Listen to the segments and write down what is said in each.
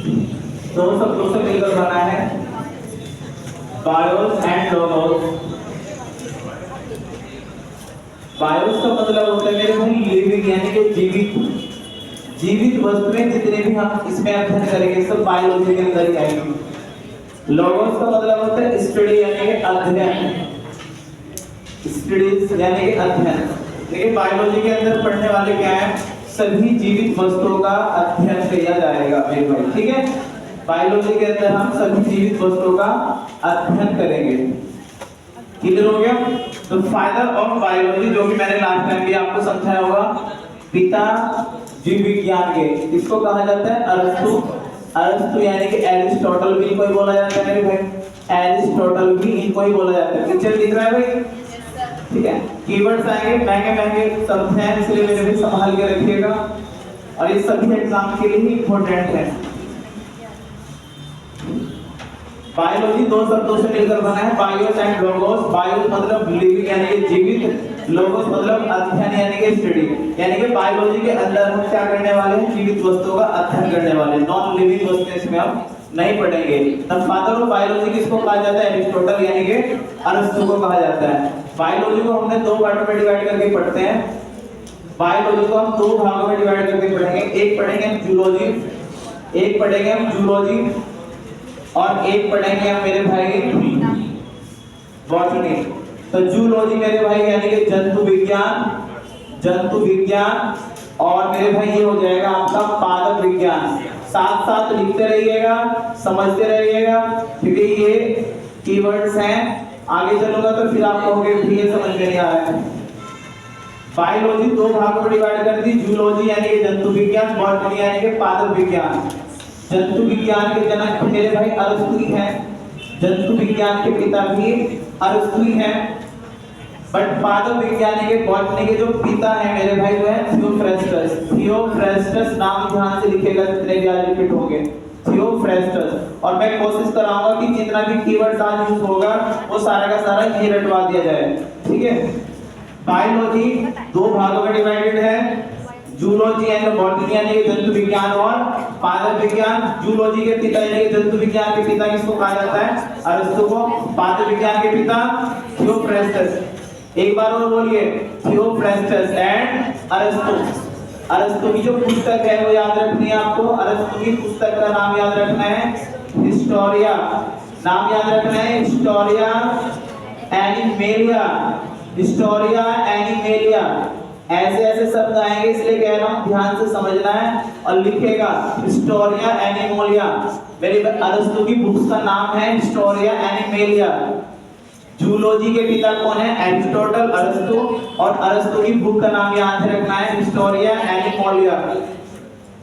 दो शब्दों से मिलकर बना है बायोस एंड लोगोस। बायोस का मतलब होता है मेरे भाई लिविंग, यानी कि जीवित वस्तुएं जितने भी हम इसमें अध्ययन करेंगे सब बायोलॉजी के अंदर ही आएंगे। लोगोस का मतलब होता है स्टडी, यानी कि अध्ययन, स्टडीज यानी कि अध्ययन। लेकिन बायोलॉजी के अंदर पढ़ने वाले क्या है, सभी जीवित वस्तुओं का अध्ययन किया जाएगा मेरे भाई, ठीक है। बायोलॉजी के अंदर हम सभी जीवित वस्तुओं का अध्ययन करेंगे। क्लियर हो गया? तो फादर ऑफ बायोलॉजी, जो कि मैंने लास्ट टाइम भी आपको समझाया होगा, पिता जीव विज्ञान के, इसको कहा जाता है अरस्तु। अरस्तु यानी कि एरिस्टोटल भी कोई बोला जाता है मेरे भाई, एरिस्टोटल भी इनको ही बोला जाता है। पिक्चर दिख रहा है भाई? ठीक है। कीवर्ड्स आएंगे महंगे महंगे शब्द हैं, इसलिए मेरे भी संभाल के रखिएगा, और ये सभी एग्जाम के लिए ही इंपॉर्टेंट है। बायोलॉजी दो शब्दों से मिलकर बना है, बायोस एंड लोगोस। बायोस मतलब लिविंग यानी कि जीवित, लोगोस मतलब अध्ययन यानी कि स्टडी। यानी कि बायोलॉजी के अंदर हम क्या करने वाले हैं, जीवित वस्तुओं का अध्ययन करने वाले हैं। नॉन लिविंग वस्तुएं इसमें हम नहीं पढ़ेंगे। तब फादर ऑफ बायोलॉजी किसको कहा जाता है, एरिस्टोटल यानी कि अरस्तु को कहा जाता है। बायोलॉजी को हमने दो पार्टों में डिवाइड करके पढ़ते हैं। बायोलॉजी को हम दो भागों में डिवाइड करके पढ़ेंगे। एक पढ़ेंगे हम जूलॉजी, एक पढ़ेंगे हम जूलॉजी, और एक पढ़ेंगे हम मेरे भाई बॉटनी। तो जूलॉजी मेरे भाई यानी कि जंतु विज्ञान, जंतु विज्ञान, और मेरे भाई ये हो जाएगा आपका पादप विज्ञान। साथ साथ लिखते रहिएगा, समझते रहिएगा, क्योंकि ये कीवर्ड्स हैं। आगे चलूंगा तो फिर आप कहोगे भी ये समझ में नहीं आ रहा है। बायोलॉजी दो भागों में डिवाइड कर दी, जूलॉजी यानी कि जंतु विज्ञान, बॉटनी यानी कि पादप विज्ञान। जंतु विज्ञान के जनक मेरे भाई अरस्तु ही हैं, जंतु विज्ञान के पिता भी अरस्तु ही हैं। बट पादप विज्ञान के, बॉटनी के जो पिता हैं मेरे भाई वो है थियोफ्रेस्टस। थियोफ्रेस्टस नाम ध्यान से लिखेगा जितने भी आज रिपीट होंगे, थियोफ्रेस्टस। और मैं कोशिश कराऊंगा कि जितना भी कीवर्ड्स आज यूज होगा वो सारा का सारा ये रटवा दिया जाए, ठीक है। बायोलॉजी दो भागों में डिवाइडेड है, जूलॉजी एंड बॉटनी यानी कि जंतु विज्ञान और पादप विज्ञान। जूलॉजी के पिता यानी कि जंतु विज्ञान के पिता किसको कहा जाता है, अरस्तु को। पादप विज्ञान के पिता थियोफ्रेस्टस। एक बार और बोलिए, थियोफ्रेस्टस एंड अरस्तु। अरस्तु की जो पुस्तक है वो याद रखनी है आपको। अरस्तु की पुस्तक का नाम याद रखना है हिस्टोरिया। नाम याद रखना है हिस्टोरिया एनिमेलिया, हिस्टोरिया एनिमेलिया। ऐसे ऐसे शब्द आएंगे इसलिए कह रहा हूं ध्यान से समझना है और लिखेगा हिस्टोरिया एनिमोलिया। मेरे अरस्तु की बुक्स का नाम है हिस्टोरिया एनिमेलिया। जूलॉजी के पिता कौन है, एरिस्टोटल, अरस्तु। और अरस्तु की बुक का नाम याद रखना है हिस्टोरिया एनिमोलिया।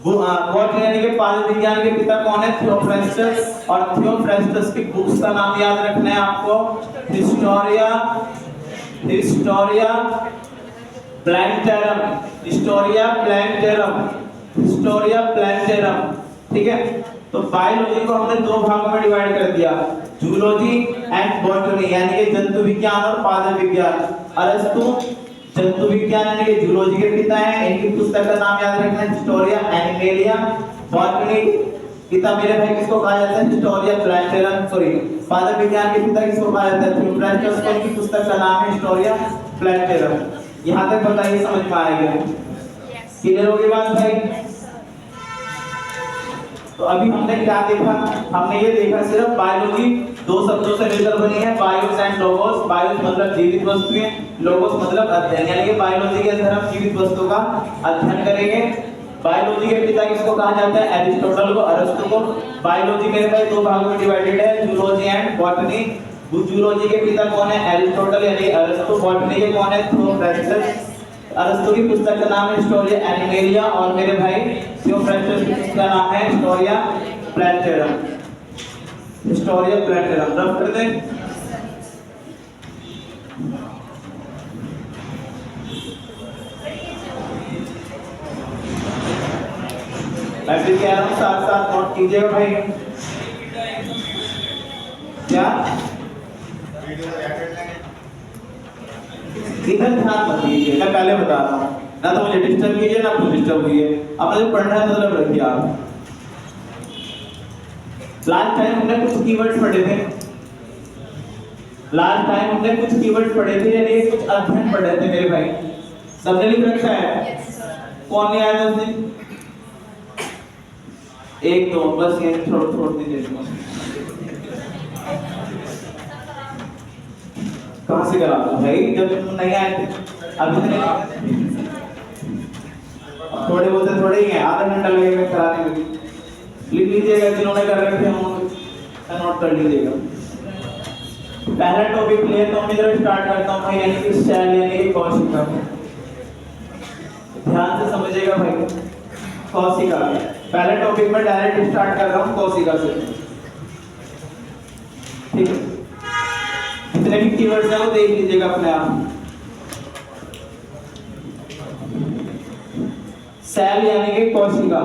बॉटनी यानी कि पादप विज्ञान के पिता कौन है, थियोफ्रेस्टस। और थियोफ्रेस्टस की बुक्स का नाम याद रखना है आपको Historia plantarum, Historia plantarum, Historia plantarum, ठीक है। तो बायोलॉजी को हमने दो भागों में डिवाइड कर दिया, जूलॉजी एंड बॉटनी यानी कि जंतु विज्ञान और पादप विज्ञान। अरस्तु जंतु विज्ञान यानी कि जूलॉजी के पिता हैं, इनकी पुस्तक का नाम याद रखना है हिस्टोरिया एनिमेलिया। बॉटनी पिता मेरे भाई किसको कहा जाता है, हिस्टोरिया प्लांटेरम। सॉरी, पादप विज्ञान के पिता किसको कहा जाता है, थियोफ्रेस्टस। इनकी पुस्तक का नाम है हिस्टोरिया प्लांटेरम। यहाँ तक बताइए, समझ में आ गया? क्लियर हो गई बात भाई? तो अभी हमने क्या देखा, हमने ये देखा सिर्फ बायोलॉजी दो शब्दों से मिलकर बनी है, बायोस एंड लोगोस। बायोस मतलब जीवित वस्तुएं, लोगोस मतलब अध्ययन। यानी कि बायोलॉजी के अंदर हम जीवित वस्तुओं का अध्ययन करेंगे। बायोलॉजी के पिता किसको कहा जाता है, एरिस्टोटल को, अरस्तु को। बायोलॉजी मेरे भाई दो भागों में डिवाइडेड है, जूलॉजी एंड बॉटनी। जूलॉजी के पिता कौन है, एरिस्टोटल यानी अरस्तु। बॉटनी के कौन है, थियोफ्रेस्टस। अरस्तु की पुस्तक का नाम है हिस्टोरिया एनिमेलिया, और मेरे भाई थियोफ्रेस्टस की पुस्तक का नाम है Historia plantarum. Historia plantarum rough कर दें। मैं भी कह रहा हूँ साथ साथ नोट कीजिएगा भाई। क्या इधर ध्यान मत दीजिए, मैं पहले बता रहा हूँ, ना तो मुझे डिस्टर्ब कीजिए ना कुछ डिस्टर्ब कीजिए। अपना जो पढ़ना है मतलब रखिए आप। लास्ट टाइम हमने कुछ कीवर्ड्स पढ़े थे, लास्ट टाइम हमने कुछ कीवर्ड्स पढ़े थे, यानी कुछ अध्ययन पढ़े थे मेरे भाई। सबने लिख रखा है? कौन नहीं आया 10 दिन? एक दो बस, ये छोड़ दीजिए। कहाँ से करा भाई, जब तुम नहीं आए थे अभी थोड़े बहुत थोड़े ही हैं, आधा घंटा लगेगा कराने में। लिख लीजिएगा, जिन्होंने कर रखे हैं नोट कर लीजिएगा। पहला टॉपिक ले तो मैं जरा स्टार्ट करता हूँ भाई, यानी कि सेल यानी कि कोशिका। ध्यान से समझिएगा भाई, कोशिका। पहले टॉपिक में डायरेक्ट स्टार्ट कर रहा हूँ कोशिका से, ठीक है? जितने भी कीवर्ड्स हैं वो देख लीजिएगा अपने आप। सेल यानी कि कोशिका,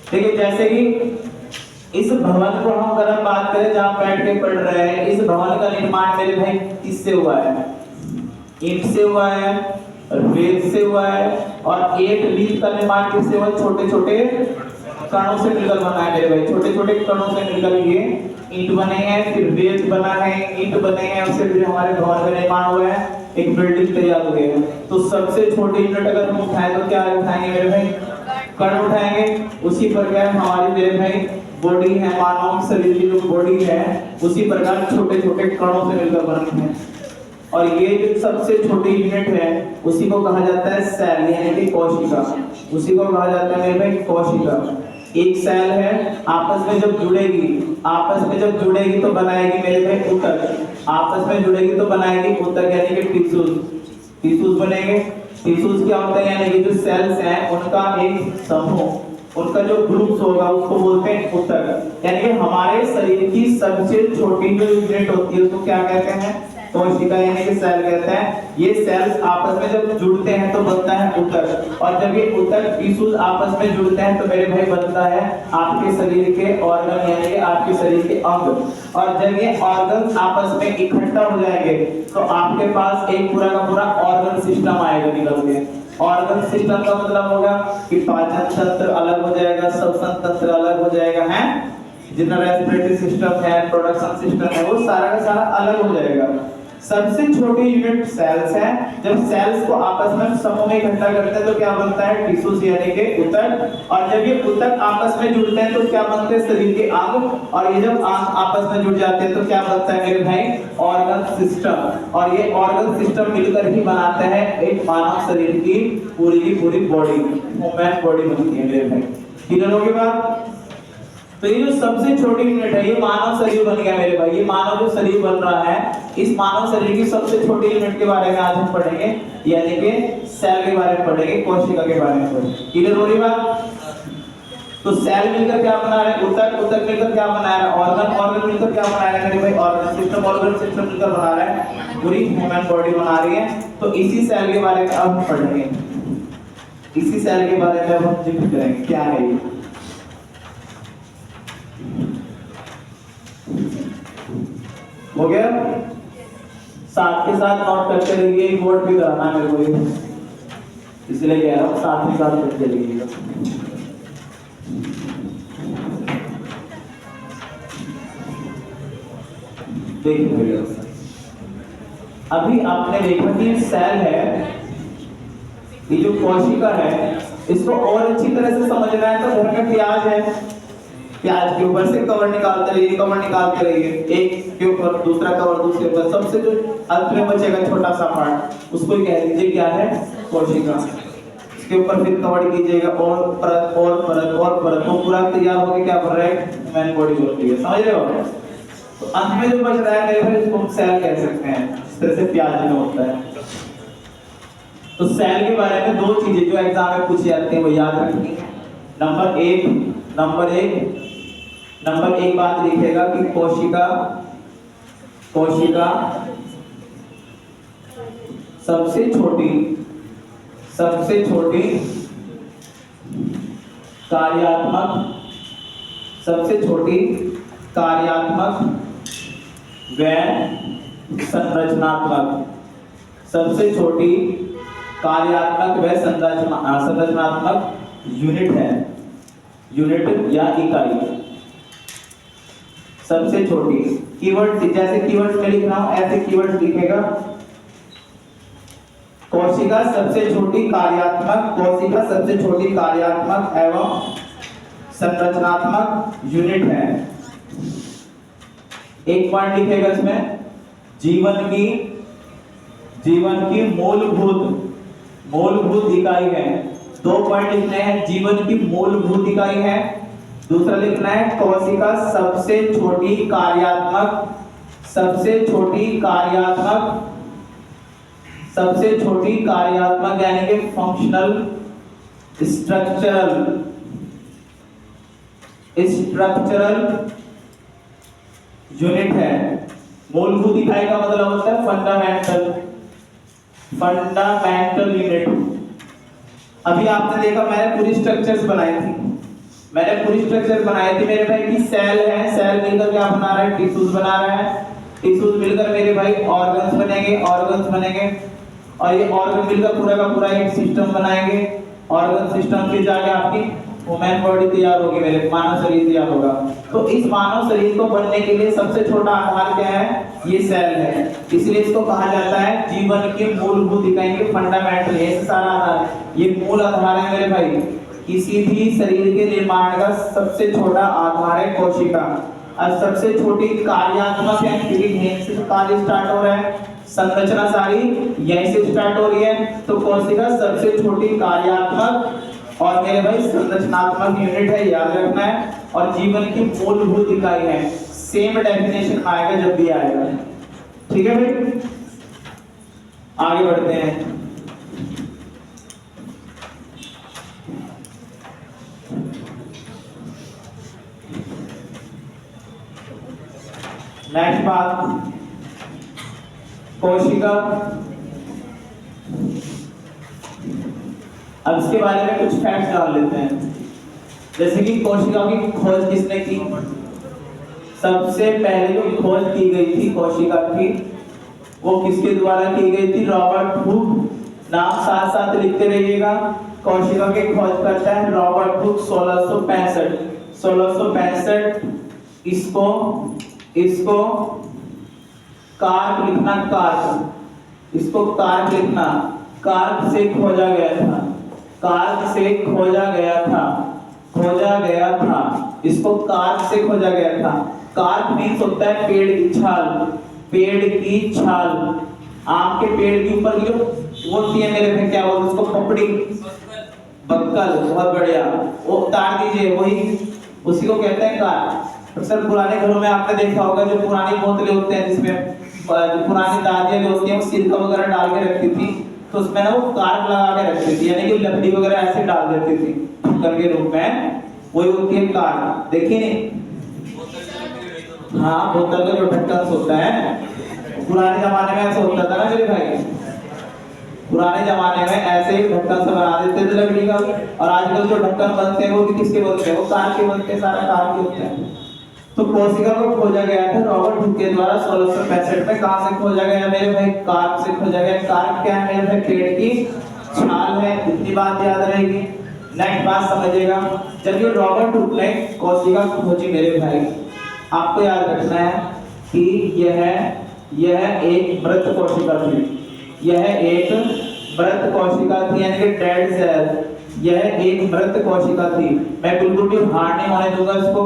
ठीक है? जैसे कि इस भवन को हम अगर हम बात करें जहां बैठ के पढ़ रहे हैं, इस भवन का निर्माण मेरे भाई किससे हुआ है? ईंट से हुआ है, रेत से हुआ है, और एक लीफ का निर्माण किससे हुआ? छोटे छोटे कणों से मिलकर बना है मेरे भाई, छोटे छोटे कणों से मिलकर ये ईंट बने हैं, फिर रेत बना है, ईंट बने हैं, उससे फिर हमारे भवन का निर्माण हुआ है, एक बिल्डिंग तैयार हुई है। तो सबसे छोटी यूनिट अगर हम उठाएं तो क्या उठाएंगे मेरे भाई? कण उठाएंगे। उसी प्रकार हमारी मेरे भाई बॉडी है, मानव शरीर की जो बॉडी है उसी प्रकार छोटे छोटे कणों से मिलकर बनी है, और ये जो सबसे छोटी यूनिट है उसी को कहा जाता है सेल यानी कि कोशिका। उसी को कहा जाता है मेरे भाई कोशिका। एक सेल है, आपस में जब जुड़ेगी तो बनाएगी मेरे भाई ऊतक, आपस में जुड़ेगी तो बनाएगी ऊतक यानी कि टिश्यूज बनेंगे। टिश्यूज क्या होता है? यानी कि जो सेल्स हैं उनका एक समूह, उनका जो ग्रुप्स होगा उसको बोलते हैं ऊतक। यानी कि हमारे शरीर की सबसे छोटी जो यूनिट होती है उसको क्या कहते हैं? कोशिका यानी कि सेल कहते हैं। ये सेल्स आपस में जब जुड़ते हैं तो बनता है ऊतक, और जब ये ऊतक टिश्यूज आपस में जुड़ते हैं तो मेरे भाई बनता है आपके शरीर के ऑर्गन यानी कि आपके शरीर के अंग। और जब ये ऑर्गन आपस में इकट्ठा हो जाएंगे तो आपके पास एक पूरा का पूरा ऑर्गन सिस्टम आएगा निकल के। ऑर्गन सिस्टम का मतलब होगा कि पाचन तंत्र अलग हो जाएगा, श्वसन तंत्र अलग हो जाएगा, है जितना रेस्पिरेटरी सिस्टम है, प्रोडक्शन सिस्टम है, वो सारा का सारा अलग हो जाएगा। सबसे छोटी यूनिट सेल्स है। जब सेल्स को आपस में समूह में इकट्ठा करते हैं तो क्या बनता है? टिश्यूज यानी कि ऊतक। और जब ये ऊतक आपस में जुड़ते हैं तो क्या बनते हैं? शरीर के अंग। और ये जब अंग आपस में जुड़ जाते हैं तो क्या बनता है मेरे भाई? Organ system. और ये ऑर्गन सिस्टम मिलकर ही बनाते हैं एक मानव शरीर की पूरी बॉडी, ह्यूमन बॉडी बनती है मेरे भाई। क्लियर हो गई बात? तो ये जो सबसे छोटी यूनिट है ये मानव शरीर बन गया मेरे भाई। ये मानव जो शरीर बन रहा है, इस मानव शरीर की सबसे छोटी यूनिट के बारे में आज हम पढ़ेंगे, यानी कि सेल के बारे में पढ़ेंगे, कोशिका के बारे में पढ़ेंगे। क्लियर हो रही बात? तो सेल मिलकर क्या बना रहे हैं? ऊतक मिलकर क्या बना रहा है? ऑर्गन मिलकर क्या बना रहा है मेरे भाई? ऑर्गन सिस्टम मिलकर बना रहा है पूरी ह्यूमन बॉडी बना रही है। तो इसी सेल के बारे में अब हम पढ़ेंगे, इसी सेल के बारे में अब हम जिक्र करेंगे क्या है ये। हो गया? साथ के साथ नोट करते रहिए, बोर्ड भी कराना है मेरे को, इसलिए कह रहा हूँ साथ ही साथ करते रहिएगा। देखिए अभी आपने देखा कि ये सेल है, ये जो कोशिका है, इसको और अच्छी तरह से समझना है तो घर में प्याज है, प्याज के ऊपर से कवर निकालते रहिए, एक के ऊपर दूसरा कवर, दूसरे ऊपर, सबसे जो अंत में बचेगा छोटा सा पार्ट उसको ही कह दीजिए क्या है? कोशिका। इसके ऊपर फिर कवर कीजिएगा और परत और परत और परत, तो पूरा तैयार होके क्या बन रहा है? ह्यूमन बॉडी बनती है। समझ रहे हो? तो अंत में जो बच रहा है मेरे भाई इसको हम सेल कह सकते हैं, इस तरह से प्याज में होता है। तो सेल के बारे में दो चीजें जो एग्जाम में पूछी जाती हैं वो याद रखनी है। नंबर एक बात लिखेगा कि कोशिका सबसे छोटी कार्यात्मक व संरचनात्मक, सबसे छोटी कार्यात्मक व संरचनात्मक यूनिट है, यूनिट या इकाई। सबसे छोटी। कीवर्ड जैसे कीवर्ड्स में लिख रहा हूं ऐसे कीवर्ड्स लिखेगा। कोशिका सबसे छोटी कार्यात्मक, कोशिका सबसे छोटी कार्यात्मक एवं संरचनात्मक यूनिट है। एक पॉइंट लिखेगा इसमें, जीवन की मूलभूत इकाई है। दो पॉइंट लिखने हैं, जीवन की मूलभूत इकाई है। दूसरा लिखना है कोशिका सबसे छोटी कार्यात्मक यानी कि फंक्शनल स्ट्रक्चरल यूनिट है। मूलभूत इकाई का मतलब होता है फंडामेंटल यूनिट। अभी आपने देखा मैंने पूरी स्ट्रक्चर्स बनाई थी, मेरे भाई की सेल है, सेल मिलकर क्या बना रहा है, टिश्यूज बना रहा है, टिश्यूज मिलकर मेरे भाई ऑर्गन्स बनेंगे, और ये ऑर्गन मिलकर पूरा का पूरा एक सिस्टम बनाएंगे। ऑर्गन सिस्टम फिर जाके आपकी ह्यूमन बॉडी तैयार होगी, मेरे मानव शरीर तैयार होगा। तो इस मानव शरीर को बनने के लिए सबसे छोटा आधार क्या है, ये सेल है। इसलिए इसको कहा जाता है जीवन की मूलभूत इकाई के फंडामेंटल, ये सारा आधार, ये मूल आधार है मेरे भाई। किसी भी शरीर के निर्माण का सबसे छोटा आधार है कोशिका। अब सबसे छोटी कार्यात्मक है क्योंकि यहीं से कार्य स्टार्ट हो रहा है, संरचना सारी यहीं से स्टार्ट हो रही है। तो कोशिका सबसे छोटी कार्यात्मक और मेरे भाई संरचनात्मक यूनिट है, याद रखना है। और जीवन की मूलभूत इकाई है, सेम डेफिनेशन आएगा जब भी आएगा, ठीक है भाई। आगे बढ़ते हैं। नेक्स्ट बात, कोशिका। अब इसके बारे में कुछ फैक्ट्स जान लेते हैं। जैसे कि कोशिका की खोज किसने की? सबसे पहले जो खोज की गई थी कोशिका की, वो किसके द्वारा की गई थी? Robert Hooke. नाम साथ साथ लिखते रहिएगा। कोशिका की खोज करता है रॉबर्ट हुक 1665। इसको कार्क लिखना, इसको कार्क लिखना। कार्क से खोजा गया था, इसको कार्क से खोजा गया था। कार्क मीन्स होता है पेड़ की छाल। आम के पेड़ के ऊपर जो वो होती है मेरे भाई, क्या बोलते उसको, पपड़ी, बक्कल, बहुत बढ़िया, वो उतार दीजिए, वही उसी को कहते हैं कार्क। अक्सर पुराने घरों में आपने देखा होगा जो पुरानी बोतलें होते हैं जिसमें पुरानी दादियां जो होती हैं वो सिरका वगैरह डाल के रखती थी, तो उसमें ना वो कार्क लगा के रखती थी, यानी कि लकड़ी वगैरह ऐसे डाल देती थी ढक्कन के रूप में, वही होती है कार्क। देखिए नहीं, हाँ बोतल का जो ढक्कन होता है, पुराने जमाने में ऐसा होता था ना मेरे भाई, पुराने जमाने में ऐसे ही ढक्कन से बना देते थे लकड़ी का। और आजकल जो ढक्कन बनते हैं वो भी किसके बनते हैं? वो कार्क के बनते हैं, सारा कार्क के होते हैं। तो कोशिका को खोजा गया था रॉबर्ट हुक के द्वारा 1665 में। कहां से खोजा गया मेरे भाई? कार्क से खोजा गया। कार्क क्या है मेरे भाई? पेड़ की छाल है, इतनी बात याद रहेगी। नेक्स्ट बात समझिएगा, जब ये रॉबर्ट हुक ने कोशिका खोजी मेरे भाई, आपको याद रखना है कि यह एक मृत कोशिका थी, यानी कि डेड सेल। यह एक मृत कोशिका थी। मैं बिल्कुल भी हार्ड नहीं होने दूंगा इसको,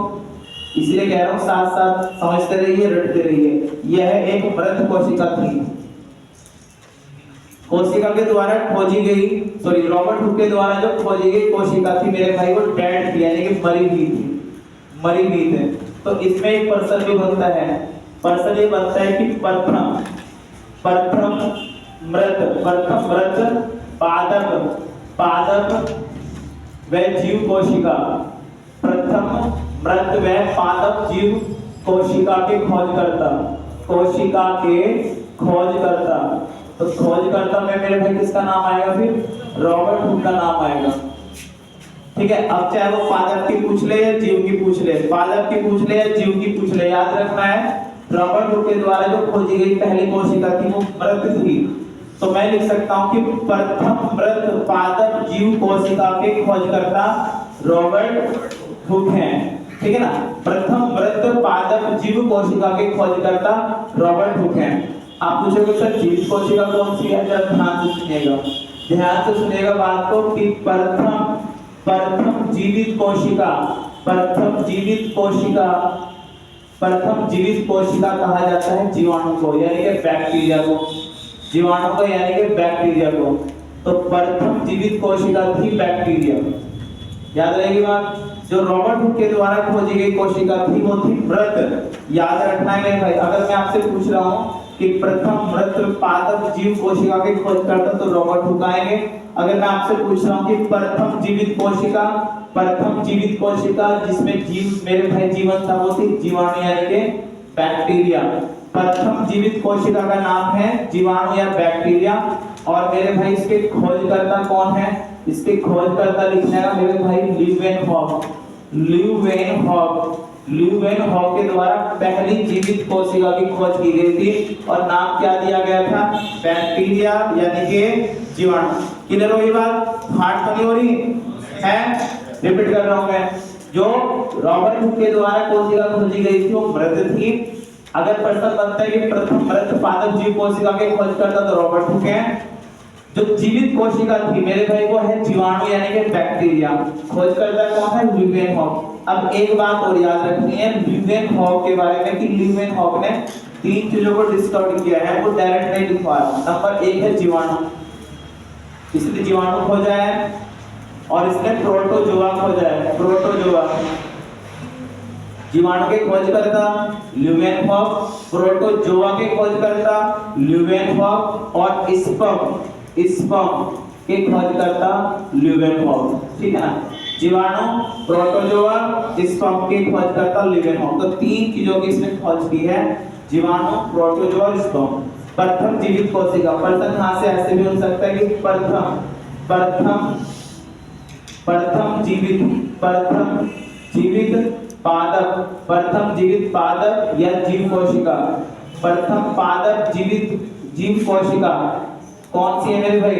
इसलिए कह रहा हूं साथ साथ समझते रहिए, रटते रहिए। यह एक मृत कोशिका थी, कोशिका के द्वारा खोजी गई, रॉबर्ट हुक के द्वारा जो खोजी गई कोशिका थी मेरे भाई, वो डेड थी, यानी कि मरी हुई थी। तो इसमें एक प्रश्न भी बनता है, कि प्रथम मृत पादप व जीव कोशिका, प्रथम मृत व पादप जीव कोशिका के खोजकर्ता। तो खोजकर्ता में मेरे भाई किसका नाम आएगा? फिर रॉबर्ट हुक का नाम आएगा, ठीक है। अब चाहे वो पादप की पूछ ले या जीव की पूछ ले, याद रखना है रॉबर्ट हुक के द्वारा जो खोजी गई पहली कोशिका थी वो मृत थी। तो मैं लिख सकता हूं कि प्रथम मृत पादप जीव कोशिका के खोजकर्ता रॉबर्ट हुक हैं। ठीक है ना। प्रथम मृत पादप जीव कोशिका के खोजकर्ता रॉबर्ट हुक हैं। आप पूछोगे सर जीवित कोशिका कौन सी है, जरा ध्यान से सुनिएगा बात को कि प्रथम जीवित कोशिका, प्रथम जीवित कोशिका कहा जाता है जीवाणु को, यानी कि बैक्टीरिया को, जीवाणु को यानी कि बैक्टीरिया को। तो प्रथम जीवित कोशिका थी बैक्टीरिया। याद रहेगी बात। जो रॉबर्ट हुक के द्वारा खोजी गई कोशिका थी वो थी मृत। याद रखना है भाई, अगर मैं आपसे पूछ रहा हूँ कि प्रथम मृत पादप जीव कोशिका के खोजकर्ता तो रॉबर्ट हुक आएंगे। अगर मैं आपसे पूछ रहा हूँ कि प्रथम जीवित कोशिका जिसमें जीव मेरे भाई जीवन था वो थी जीवाणु यानी कि बैक्टीरिया। प्रथम जीवित कोशिका का नाम है जीवाणु या बैक्टीरिया। और मेरे भाई इसके खोजकर्ता कौन है, इसके खोजकर्ता लिखने का मेरे भाई ल्यूवेनहॉक के द्वारा पहली जीवित कोशिका की खोज की गई थी और नाम क्या दिया गया था, बैक्टीरिया यानी कि जीवाणु। क्लियर हो ये बात, हार्ड तो नहीं हो रही है, रिपीट कर रहा हूं मैं। जो रॉबर्ट हुक के द्वारा कोशिका खोजी गई थी वो मृत थी। अगर प्रश्न बनता है कि प्रथम मृत पादप जीव कोशिका के खोजकर्ता तो रॉबर्ट हुक हैं। जो जीवित कोशिका थी मेरे भाई वो है जीवाणु यानी कि बैक्टीरिया। खोजकर्ता कौन है, ल्यूवेनहॉक। अब एक बात और याद रखनी है ल्यूवेनहॉक के बारे में कि ल्यूवेनहॉक ने 3 चीजों को डिस्कवर किया है, वो डायरेक्ट नहीं लिखवाया। नंबर 1 है जीवाणु, इसने जीवाणु खोजा है और इसने प्रोटोजोआ खोजा है। प्रोटोजोआ जीवाणु के खोजकर्ता ल्यूवेनहॉक, प्रोटोजोआ के खोजकर्ता ल्यूवेनहॉक और स्पर्म के खोजकर्ता ल्यूवेनहॉक। ठीक है ना, जीवाणु, प्रोटोजोआ, स्पर्म के खोजकर्ता ल्यूवेनहॉक। तो 3 चीजों की इसने खोज की है, जीवाणु, प्रोटोजोआ, स्पर्म। प्रथम जीवित कोशिका, प्रथम कहां से ऐसे भी हो सकता है कि प्रथम जीवित पादप या जीव कोशिका। प्रथम पादप जीव कोशिका कौन सी है मेरे भाई,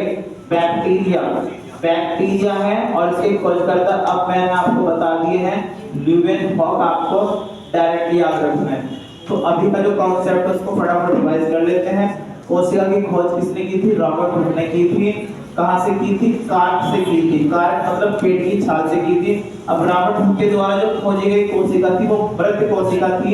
बैक्टीरिया है और इसके खोजकर्ता अब मैंने आपको बता दिए हैं ल्यूवेनहॉक। आपको डायरेक्ट याद रखना है। तो अभी का जो कॉन्सेप्ट है उसको फटाफट रिवाइज कर लेते हैं। कोशिका की खोज किसने की थी, रॉबर्ट हुक ने की थी। कहां से की थी, कार्प से की थी। कार्प मतलब पेट की छाल से की थी। अब रॉबर्ट हुक के द्वारा जो खोजी गई कोशिका थी वो मृत कोशिका थी।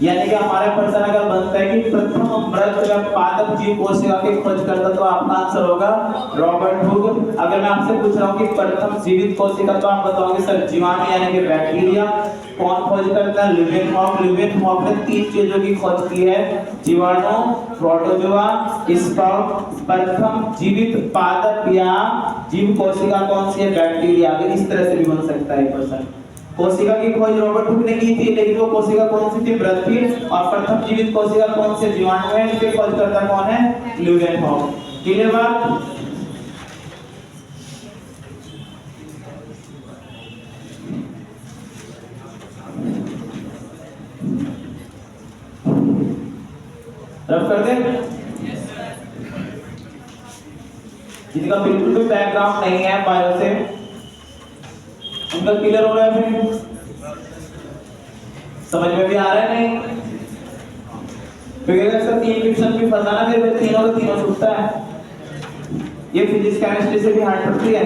यानी कि हमारा प्रश्न अगर बनता है कि प्रथम मृत या पादप जीव कोशिका के खोजकर्ता तो आपका आंसर होगा रॉबर्ट हुक। अगर मैं आपसे पूछ रहा हूं कि प्रथम जीवित कोशिका तो आप बताओगे सर जीवाणु यानी कि बैक्टीरिया। कौन खोज करता है, ल्यूवेनहॉक ने 3 चीजों की खोज की है, जीवाणु, प्रोटोजोआ, स्पर्म। प्रथम जीवित पादप या जीव कोशिका कौन सी है, बैक्टीरिया। इस तरह से भी बन सकता है क्वेश्चन। कोशिका की खोज रॉबर्ट हुक ने की थी, लेकिन वो कोशिका कौन सी थी, मृत थी। और प्रथम जीवित कोशिका कौन से, जीवाणु है, इसके खोजकर्ता कौन है, ल्यूवेनहॉक। क्लियर बात। रब कर दे। जिनका बिल्कुल भी बैकग्राउंड नहीं है बायो से, उनका क्लियर हो रहा है फिर, समझ में भी आ रहा है नहीं। फिर सर 3 क्वेश्चन भी फंसाना, फिर तीनों का तीनों छूटता है। ये फिजिक्स केमिस्ट्री से भी हार्ड पड़ती है।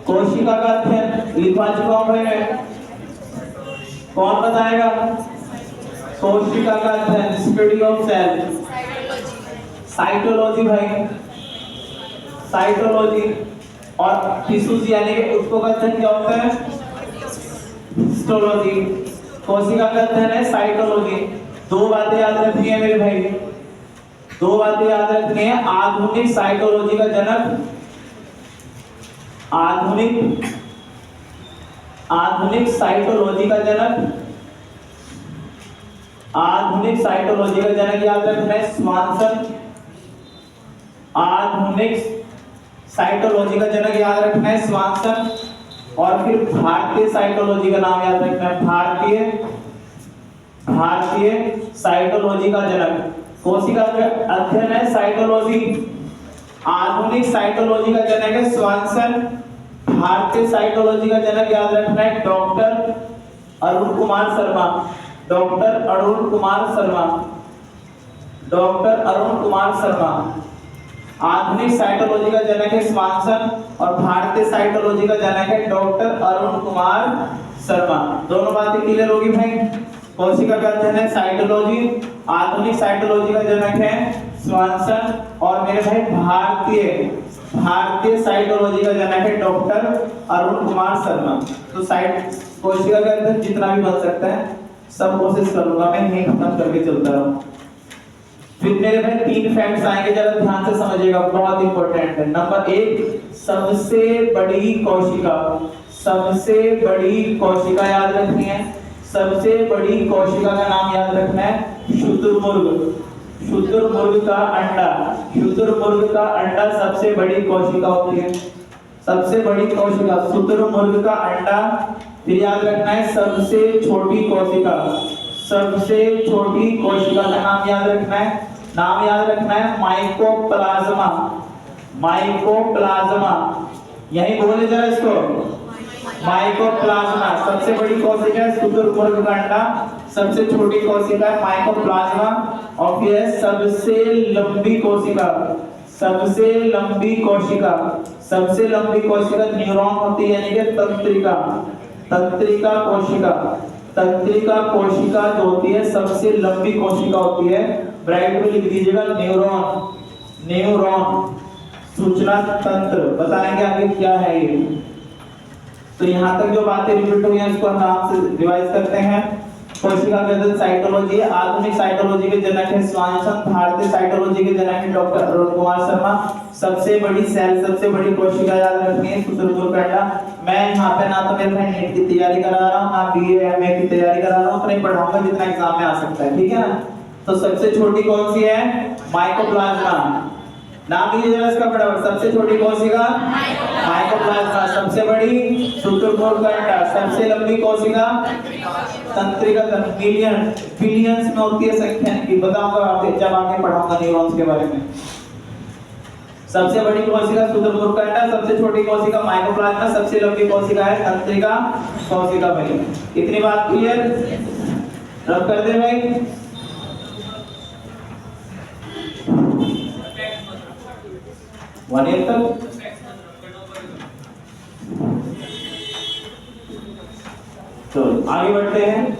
कोशिका का अध्ययन लिखवा चुका हूं मैं, कौन बताएगा। कोशिका का अध्ययन, स्टडी ऑफ सेल, साइटोलॉजी भाई, साइटोलॉजी। और टिश्यूज यानी कि उसको का अध्ययन क्या होता है, हिस्टोलॉजी। कोशिका का अध्ययन है साइटोलॉजी। 2 बातें याद रखनी है मेरे भाई, 2 बातें याद रखनी है। आधुनिक साइटोलॉजी का जनक, आधुनिक साइटोलॉजी का जनक, आधुनिक साइटोलॉजी का जनक याद रखना है स्वानसन। आधुनिक साइटोलॉजी का जनक याद रखना है स्वानसन। और फिर भारतीय साइटोलॉजी का नाम याद रखना है, भारतीय साइटोलॉजी का जनक। कोशिका का अध्ययन है साइटोलॉजी, आधुनिक साइटोलॉजी का जनक है स्वानसन। भारतीय साइटोलॉजी का जनक याद रखना है doctor Arun Kumar Sharma. Doctor Arun Kumar Sharma. Doctor Arun Kumar Sharma. आधुनिक साइटोलॉजी का जनक है स्वानसन और भारतीय साइटोलॉजी का जनक है डॉक्टर अरुण कुमार शर्मा। दोनों बातें क्लियर होगी भाई। कोशिका का अध्ययन है साइटोलॉजी, आधुनिक साइटोलॉजी का जनक है स्वानसन और मेरे भाई भारतीय साइटोलॉजी का जनक है डॉक्टर अरुण कुमार शर्मा। तो साइट कोशिका का अध्ययन जितना भी बन सकता है सब कोशिश करूंगा मैं यही खत्म करके चलता रहूं। फिर मेरे भाई 3 फैक्ट्स आएंगे, जरा ध्यान से समझिएगा, बहुत इंपॉर्टेंट है। नंबर 1, सबसे बड़ी कोशिका। सबसे बड़ी कोशिका याद रखनी है। सबसे बड़ी कोशिका का नाम याद रखना है शुतुरमुर्ग। शुतुरमुर्ग का अंडा। शुतुरमुर्ग का अंडा सबसे बड़ी कोशिका होती है। सबसे बड़ी कोशिका शुतुरमुर्ग का अंडा। फिर याद रखना है सबसे छोटी कोशिका। सबसे छोटी कोशिका का नाम याद रखना है। नाम याद रखना है माइकोप्लाज्मा। माइकोप्लाज्मा, यही बोले जरा इसको, माइकोप्लाज्मा। सबसे बड़ी कोशिका है शुतुरमुर्ग का अंडा, सबसे छोटी कोशिका है माइकोप्लाज्मा और फिर है सबसे लंबी कोशिका। सबसे लंबी कोशिका, सबसे लंबी कोशिका न्यूरॉन होती है, यानी कि तंत्रिका। तंत्रिका कोशिका। तंत्रिका कोशिका जो होती है सबसे लंबी कोशिका होती है। ब्रैकेट में लिख दीजिएगा न्यूरॉन। न्यूरॉन सूचना तंत्र, बताएंगे आगे क्या है ये। तो यहाँ तक जो बातें रिपीट हुई हैं उसको हम आराम से रिवाइज करते हैं। कोशिका का अध्ययन साइटोलॉजी है। आधुनिक साइटोलॉजी के जनक है स्वानसन। भारतीय साइटोलॉजी के जनक है डॉक्टर अरुण कुमार शर्मा। सबसे बड़ी सेल, सबसे बड़ी कोशिका याद रखनी है शुतुरमुर्ग का अंडा। मैं यहाँ पे ना तो मेरे भाई नीट की तैयारी करा रहा हूँ, ना बीए एमए की तैयारी करा रहा हूँ, तो नहीं पढ़ाऊंगा जितना एग्जाम में आ सकता है, ठीक है ना। तो सबसे छोटी कौन सी है? माइकोप्लाज्मा। नाम लीजिए जरा इसका फटाफट। सबसे छोटी कोशिका माइकोप्लाज्मा। सबसे बड़ी शुतुरमुर्ग का अंडा। सबसे लंबी कोशिका तंत्रिका। बिलियन, बिलियंस में होती है संख्या की, बताऊंगा आपको जब आगे पढ़ाऊंगा न्यूरॉन्स के बारे में। सबसे बड़ी कोशिका शुतुरमुर्ग का अंडा, सबसे छोटी कोशिका माइकोप्लाज्मा, सबसे लंबी कोशिका है तंत्रिका कोशिका। भाई इतनी बात क्लियर? रब कर दे भाई। वन ईयर तक तो आगे बढ़ते हैं।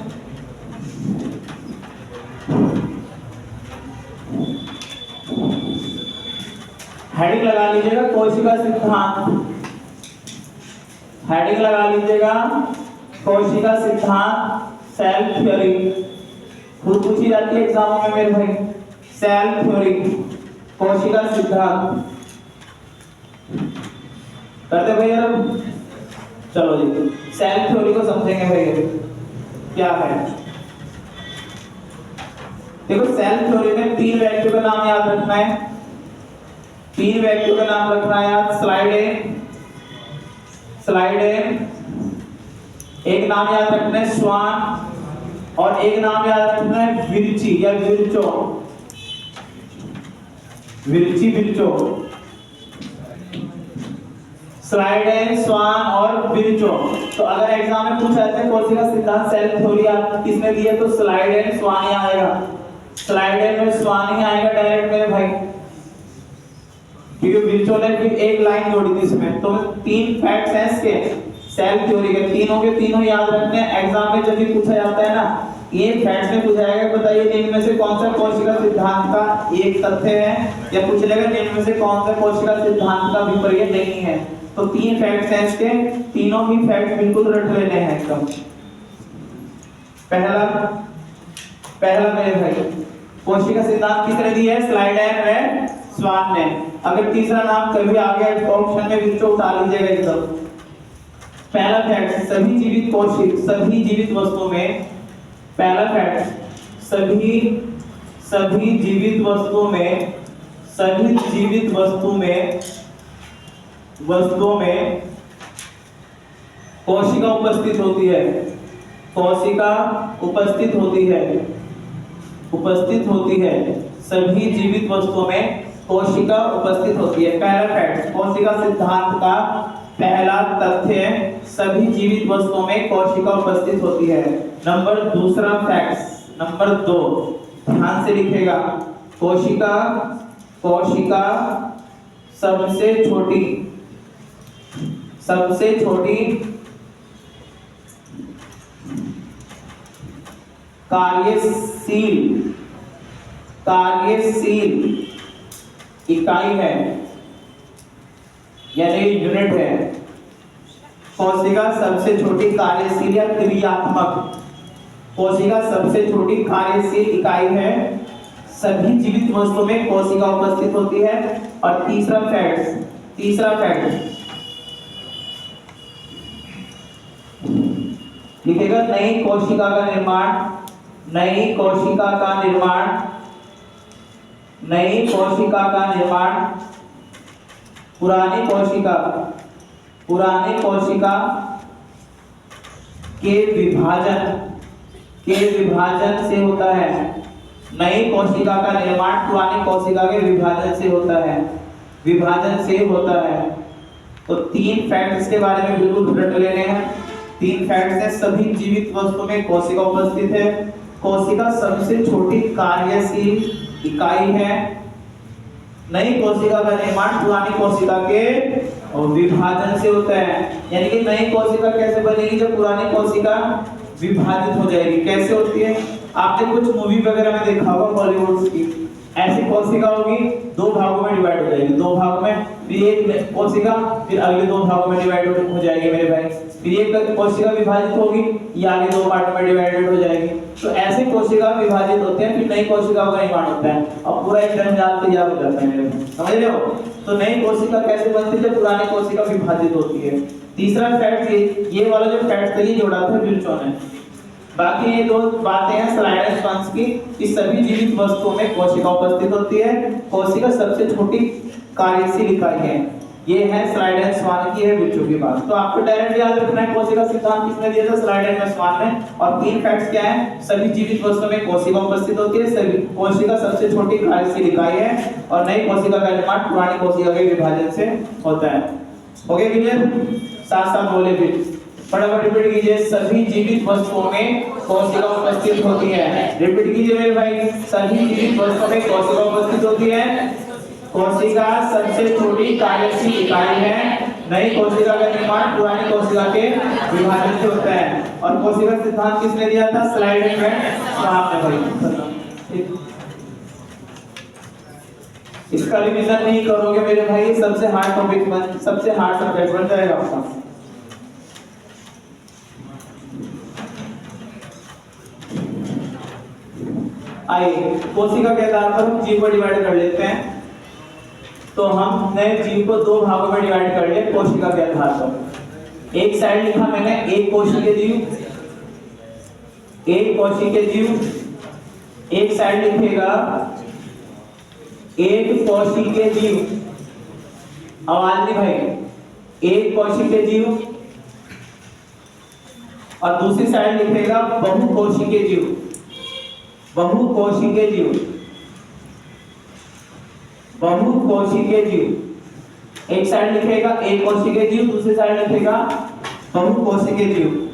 हेडिंग लगा लीजिएगा कोशिका सिद्धांत। हेडिंग लगा लीजिएगा कोशिका सिद्धांत, सेल थ्योरी। खुद पूछी जाती है एग्जामों में मेरे भाई। सेल थ्योरी, कोशिका सिद्धांत करते भैया। चलो जी सेल थ्योरी को समझेंगे भैया क्या है। देखो सेल थ्योरी में 3 व्यक्तियों का नाम याद रखना है। 3 व्यक्तियों का नाम रखना है याद। स्लाइडेन, एक नाम याद रखना है स्वान और एक नाम याद रखना है विर्ची या विर्चो। विर्ची विर्चो, स्लाइडेन, स्वान और विर्चो। तो अगर एग्जाम में पूछा जाता है कोशिका सिद्धांत सेल थ्योरी आप किसने दी है तो स्लाइडेन स्वान ही आएगा। स्लाइडेन में स्वान ही आएगा डायरेक्ट मेरे भाई, क्योंकि विर्चो ने फिर एक लाइन जोड़ी थी इसमें। तो 3 फैक्ट्स हैं इसके सेल थ्योरी के, तीनों के तीनों याद रखने हैं। एग्जाम में जब भी पूछा जाता है ना ये फैक्ट्स में पूछा जाएगा बताइए इनमें से कौन सा कोशिका सिद्धांत का एक तथ्य है, या पूछ लेगा इनमें से कौन सा कोशिका सिद्धांत का विपर्य नहीं है। तो 3 फैक्ट्स हैं इसके, तीनों ही फैक्ट बिल्कुल रट लेने हैं एकदम। पहला मेरे भाई कोशिका सिद्धांत किसने दी है? स्लाइडेन व स्वान ने। अगर तीसरा नाम कभी आ गया तो ऑप्शन में विर्चो उठा लीजिएगा एकदम। पहला फैक्ट सभी जीवित वस्तुओं में, पहला फैक्ट सभी जीवित वस्तुओं में कोशिका उपस्थित होती है। कोशिका उपस्थित होती है। सभी जीवित वस्तुओं में कोशिका उपस्थित होती है। पहला फैक्ट, कोशिका सिद्धांत का पहला तथ्य, सभी जीवित वस्तुओं में कोशिका उपस्थित होती है। दूसरा फैक्ट, नंबर 2 ध्यान से लिखेगा, कोशिका सबसे छोटी कार्यशील इकाई है, यानी यूनिट है। कोशिका सबसे छोटी कार्यशील या क्रियात्मक, कोशिका सबसे छोटी कार्यशील इकाई है, सभी जीवित वस्तुओं में कोशिका उपस्थित होती है। और तीसरा फैक्ट लिखेगा, नई कोशिका का निर्माण पुरानी कोशिका के विभाजन से होता है। नई कोशिका का निर्माण पुरानी कोशिका के विभाजन से होता है। तो 3 फैक्ट्स के बारे में बिल्कुल रट लेने हैं। 3 फैक्ट्स हैं, सभी जीवित वस्तुओं में कोशिका उपस्थित है, कोशिका सबसे छोटी कार्यशील इकाई है, नई कोशिका का निर्माण पुरानी कोशिका के विभाजन से होता है। यानी कि नई कोशिका कैसे बनेगी, जब पुरानी कोशिका विभाजित हो जाएगी। कैसे होती है, आपने कुछ मूवी वगैरह में देखा होगा बॉलीवुड की, ऐसी कोशिका होगी 2 भागों में डिवाइड हो जाएगी, 2 भागों में, फिर एक कोशिका फिर अगले 2 भागों में डिवाइड हो जाएगी मेरे भाई, फिर एक कोशिका विभाजित होगी, ये आगे 2 पार्ट में डिवाइडेड हो जाएगी। तो ऐसे कोशिका विभाजित होते हैं, फिर नई कोशिका का निर्माण होता है और पूरा एक जंजाल तैयार हो जाता है मेरे भाई, समझ रहे हो। तो नई कोशिका कैसे बनती है, जब पुरानी कोशिका विभाजित होती है। तीसरा फैक्ट, ये वाला जो फैक्ट था ये जोड़ा था विल्सन ने। बाकी ये 2 बातें हैं स्लाइडेंस वंश की, कि सभी जीवित वस्तुओं में कोशिका उपस्थित होती है, कोशिका सबसे छोटी कार्यशील इकाई है। ये है स्लाइडेंस स्वान की है विल्सन की बात। तो आपको डायरेक्ट याद रखना है, कोशिका सिद्धांत किसने दिया था, स्लाइडेंस स्वान ने। और 3 फैक्ट्स क्या है, सभी जीवित वस्तुओं में कोशिका उपस्थित होती है, सभी कोशिका सबसे छोटी कार्यशील इकाई है, और नई कोशिका का निर्माण पुरानी कोशिका के विभाजन से होता है। ओके क्लियर, साथ बोले फिर फटाफट रिपीट कीजिए, सभी जीवित वस्तुओं में कोशिका उपस्थित होती है। रिपीट कीजिए मेरे भाई, सभी जीवित वस्तुओं में कोशिका उपस्थित होती है, कोशिका सबसे छोटी कार्यशील इकाई है, नई कोशिका का निर्माण पुरानी कोशिका के विभाजन से होता है। और कोशिका सिद्धांत किसने दिया था, स्लाइडेंस स्वान ने भाई। इसका रिवीजन नहीं करोगे मेरे भाई, सबसे हार्ड सब्जेक्ट बन जाएगा आपका। आइए कोशिका के आधार पर हम जीव को डिवाइड कर लेते हैं। तो हमने जीव को 2 भागों में डिवाइड कर लिया कोशिका के आधार पर। एक साइड लिखा मैंने एक कोशिकीय जीव, एक साइड लिखेगा एक कोशिकीय जीव, आवाज नहीं भाई, एक कोशिकीय जीव, और दूसरी साइड लिखेगा बहुकोशिकीय जीव। एक साइड लिखेगा एक कोशिकीय जीव, दूसरी साइड लिखेगा बहुकोशिकीय जीव।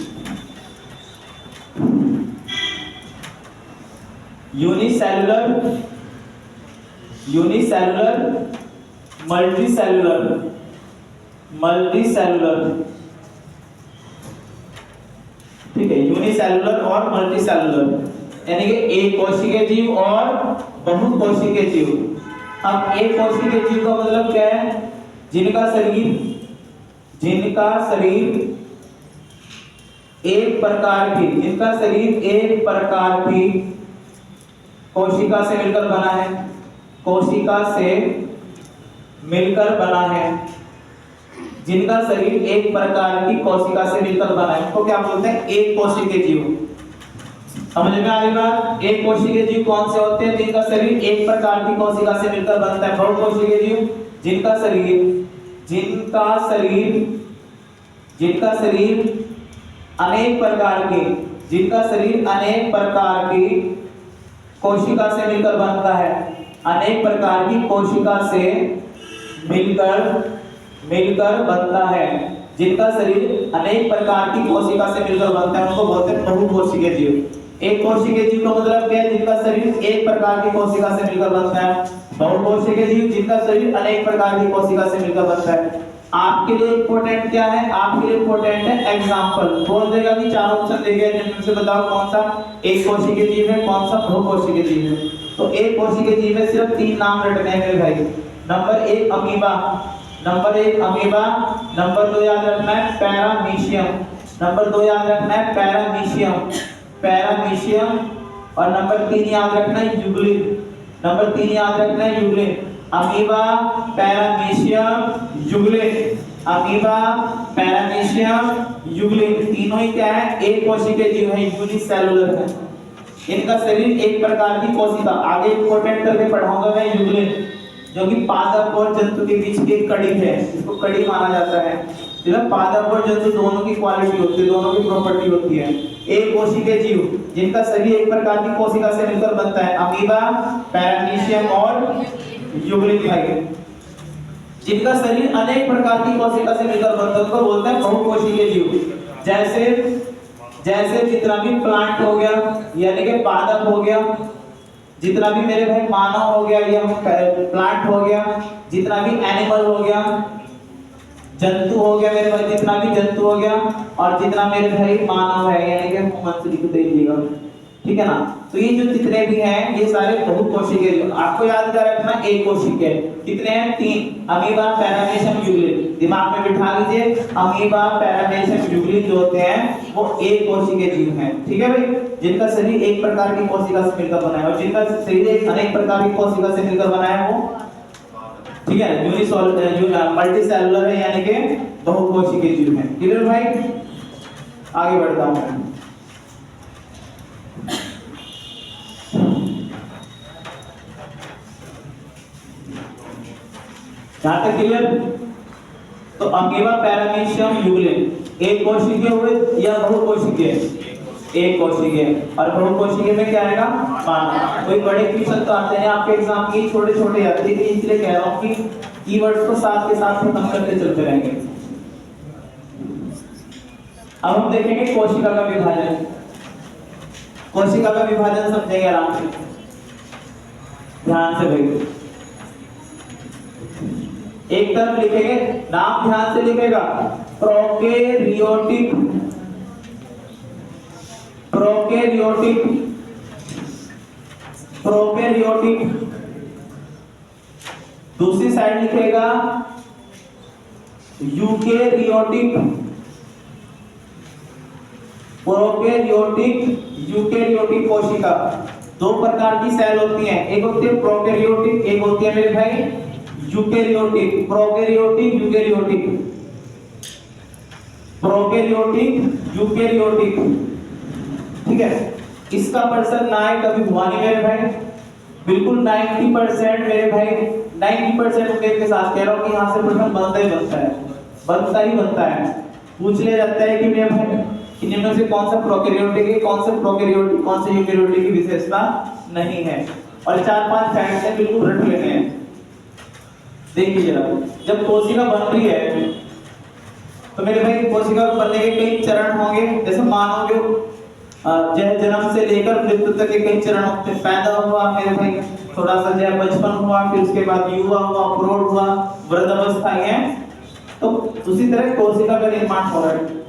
यूनिसेलुलर, मल्टीसेलुलर, ठीक है, यूनिसेलुलर और मल्टीसेलुलर, यानी कि एक कोशिकीय जीव और बहुकोशिकीय जीव। अब एक कोशिकीय जीव का मतलब क्या है, जिनका शरीर एक प्रकार की कोशिका से मिलकर बना है, जिनका शरीर एक प्रकार की कोशिका से मिलकर बना है, उसको क्या बोलते हैं, एक कोशिकीय जीव। समझ में आ गई बात। एक कोशिकीय जीव कौन से होते हैं, जिनका शरीर एक प्रकार की कोशिका से मिलकर बनता है। बहुकोशिकीय जीव जिनका शरीर अनेक प्रकार की कोशिका से मिलकर बनता है। अनेक प्रकार की कोशिका से मिलकर बनता है। जिनका शरीर अनेक प्रकार की कोशिका से मिलकर बनता है उनको बोलते हैं बहुकोशिकीय जीव। एक कोशिकीय जीव का मतलब क्या है? जिनका शरीर एक प्रकार की कोशिका से मिलकर बनता है। बहुकोशिकीय जीव जिनका शरीर अनेक प्रकार की कोशिका से मिलकर बनता है। आपके लिए इंपॉर्टेंट क्या है? आपके लिए इंपॉर्टेंट है एग्जांपल। बोल देगा कि चार ऑप्शन देंगे, जिनमें से बताओ कौन सा एक कोशिकीय जीव है, कौन सा बहुकोशिकीय जीव है। तो एक कोशिकीय जीव में सिर्फ 3 नाम रटने हैं मेरे भाई। नंबर 1 अमीबा, नंबर 2 याद रखना है पैरामीशियम, नंबर 2 याद रखना है पैरामीशियम और नंबर 3 याद रखना है यूग्लिन। नंबर 3 याद रखना है euglena. Amoeba, paramecium, euglena. Amoeba, paramecium, euglena तीनों ही क्या है? एक कोशिकीय जीव है, यूनिसेलुलर है। इनका शरीर एक प्रकार की कोशिका, आगे इंपॉर्टेंट करके पढ़ाऊंगा मैं यूग्लिन, जो कि पादप और जंतु के बीच की एक कड़ी है, इसको कड़ी माना जाता है। मतलब पादप और जंतु दोनों की क्वालिटी होती है, दोनों की प्रॉपर्टी होती है। एक कोशिकीय जीव जिनका शरीर एक प्रकार की कोशिका से मिलकर बनता है, अमीबा, पैरामीशियम और यूग्लिन भाई। जिनका शरीर अनेक प्रकार की कोशिका से मिलकर बनता है उनको बोलते हैं बहुकोशिकीय जीव। जैसे जितना भी प्लांट हो गया यानी कि पादप हो गया, जितना भी मेरे भाई मानव हो गया या प्लांट हो गया, जितना भी एनिमल हो गया, जंतु हो गया मेरे भाई, जितना भी जंतु हो गया और जितना मेरे भाई मानव है यानी कि ह्यूमन लिख दीजिएगा, ठीक है ना। तो ये जो जितने भी हैं ये सारे बहुकोशिकीय। आपको याद कर रखना एक कोशिकीय कितने हैं? 3, अमीबा, पैरामीशियम, यूग्लिन। दिमाग में बिठा लीजिए, अमीबा, पैरामीशियम, यूग्लिन जो होते हैं वो एक कोशिकीय जीव हैं, ठीक है भाई। जिनका शरीर एक प्रकार की कोशिका से मिलकर बना है और जिनका शरीर अनेक प्रकार की कोशिका से मिलकर बना है वो, ठीक है, मल्टी सेलुलर है यानी कि बहुकोशिकीय जीव है। क्लियर भाई? आगे बढ़ता हूं। यहां तक क्लियर? तो अमीबा, पैरामीशियम, यूग्लिन एक कोशिकीय हुए या बहुकोशिकीय? एक कोशिकीय। और बहुकोशिकीय में क्या आएगा? मानव। कोई बड़े क्वेश्चन तो आते हैं आपके एग्जाम की, छोटे छोटे आते हैं, इसलिए कह रहा हूं कि कीवर्ड्स को साथ के साथ खत्म करते चलते रहेंगे। अब हम देखेंगे कोशिका का विभाजन। कोशिका का विभाजन समझेंगे आराम से, ध्यान से भाई। एक तरफ लिखेंगे, नाम ध्यान से लिखेगा, प्रोकैरियोटिक, प्रोकैरियोटिक, प्रोकैरियोटिक। दूसरी साइड लिखेगा यूकेरियोटिक, प्रोकैरियोटिक, यूकेरियोटिक कोशिका। 2 प्रकार की सेल होती हैं, एक होती है प्रोकैरियोटिक, एक होती है मेरे भाई eukaryotic. Prokaryotic, eukaryotic, prokaryotic, eukaryotic, ठीक है। इसका पर्सन ना है कभी हुआ नहीं मेरे भाई, बिल्कुल 90% मेरे भाई 90% उम्मीद के साथ कह रहा हूं कि यहां से प्रश्न बनता ही बनता है, बनता ही बनता है। पूछ लिया जाता है कि मेरे भाई इनमें से कौन सा प्रोकैरियोटिक है, कौन से प्रोकैरियोटिक, कौन से यूकेरियोटिक की विशेषता नहीं है। और 4-5 फैक्ट है बिल्कुल रट लेने हैं। देखिए जरा, जब कोशिका बन रही है तो मेरे भाई कोशिका बनने के कई चरण होंगे। जैसे मानव जो जन्म से लेकर मृत्यु तक के कई चरण होते हैं। पैदा हुआ मेरे भाई, थोड़ा सा जो बचपन हुआ, फिर उसके बाद युवा हुआ, प्रौढ़ हुआ, वृद्धावस्था है। तो उसी तरह कोशिका का निर्माण हो रहा है।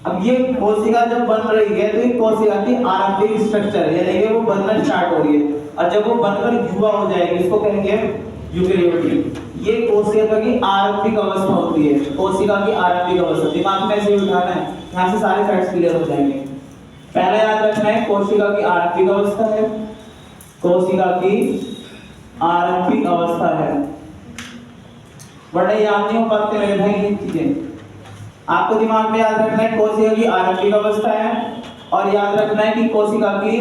अब ये कोशिका जब बन रही है तो ये कोशिका की आरंभिक स्ट्रक्चर है यानी कि वो बनना स्टार्ट हो रही है, और जब वो बनकर युवा हो जाएगी इसको कहेंगे यूकेरियोटिक। ये कोशिका की आरंभिक अवस्था होती है, कोशिका की आरंभिक अवस्था। दिमाग में ऐसे उठाना है, यहाँ से सारे फैक्ट्स क्लियर हो जाएंगे। पहले याद रखना है कोशिका की आरंभिक अवस्था है, कोशिका की आरंभिक अवस्था है। बड़े याद नहीं हो पाते मेरे भाई ये चीजें, आपको दिमाग में याद रखना है कोशिका की आरंभिक अवस्था है, और याद रखना है कि कोशिका की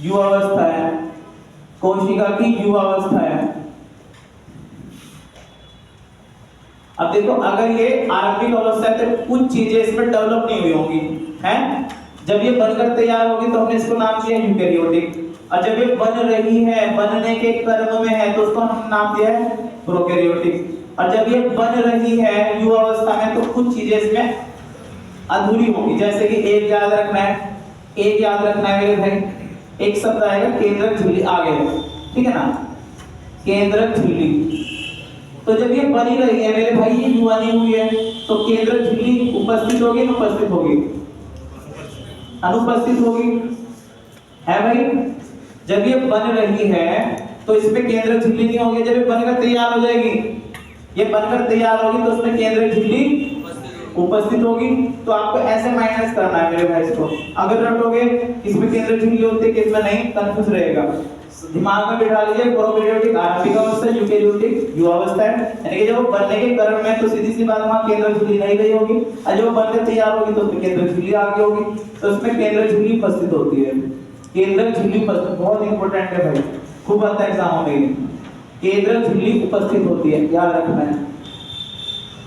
युवा अवस्था है, कोशिका की युवा अवस्था है। अब देखो, अगर ये आरंभिक अवस्था है तो कुछ चीजें इसमें डेवलप नहीं हुई होंगी, हैं? जब ये बनकर तैयार होगी तो हमने इसको नाम दिया यूकेरियोटिक। और जब ये बन रही है, बनने के क्रम में है, तो उसको हम नाम दिया है प्रोकैरियोटिक। और जब ये बन रही है युवावस्था में, तो कुछ चीजें इसमें अधूरी होगी, जैसे कि एक याद रखना है, एक याद रखना है मेरे भाई, एक शब्द आएगा केंद्रक झिल्ली, आगे, ठीक है ना, केंद्रक झिल्ली। तो जब ये बनी रही है मेरे भाई, ये युवा नहीं हुई है, तो केंद्रक झिल्ली उपस्थित होगी, अनुपस्थित होगी, अनुपस्थित होगी, है भाई। जब ये बन रही है तो इसमें केंद्रक झिल्ली नहीं होगी। जब ये बनकर तैयार हो जाएगी, ये बनकर तैयार होगी, तो उसमें केंद्रक झिल्ली उपस्थित होगी। तो आपको ऐसे माइनस करना है मेरे भाई इसको। अगर रटोगे इसमें केंद्रक झिल्ली होती है, किसमें नहीं, कंफ्यूज रहेगा। दिमाग में बिठा लीजिए, प्रोकैरियोटिक आरंभिक अवस्था, यूकैरियोटिक युवावस्था है, यानी कि जब वो बनने के क्रम में, तो सीधी सी बात वहां केंद्रक झिल्ली नहीं गई होगी, और जब वो बनकर तैयार होगी तो उसमें केंद्रक झिल्ली आ गई होगी, तो उसमें केंद्रक झिल्ली उपस्थित होती है। केंद्रक झिल्ली उपस्थित बहुत इंपॉर्टेंट है भाई, खूब आता है एग्जाम में। केंद्रक झिल्ली उपस्थित होती है, याद रखना है,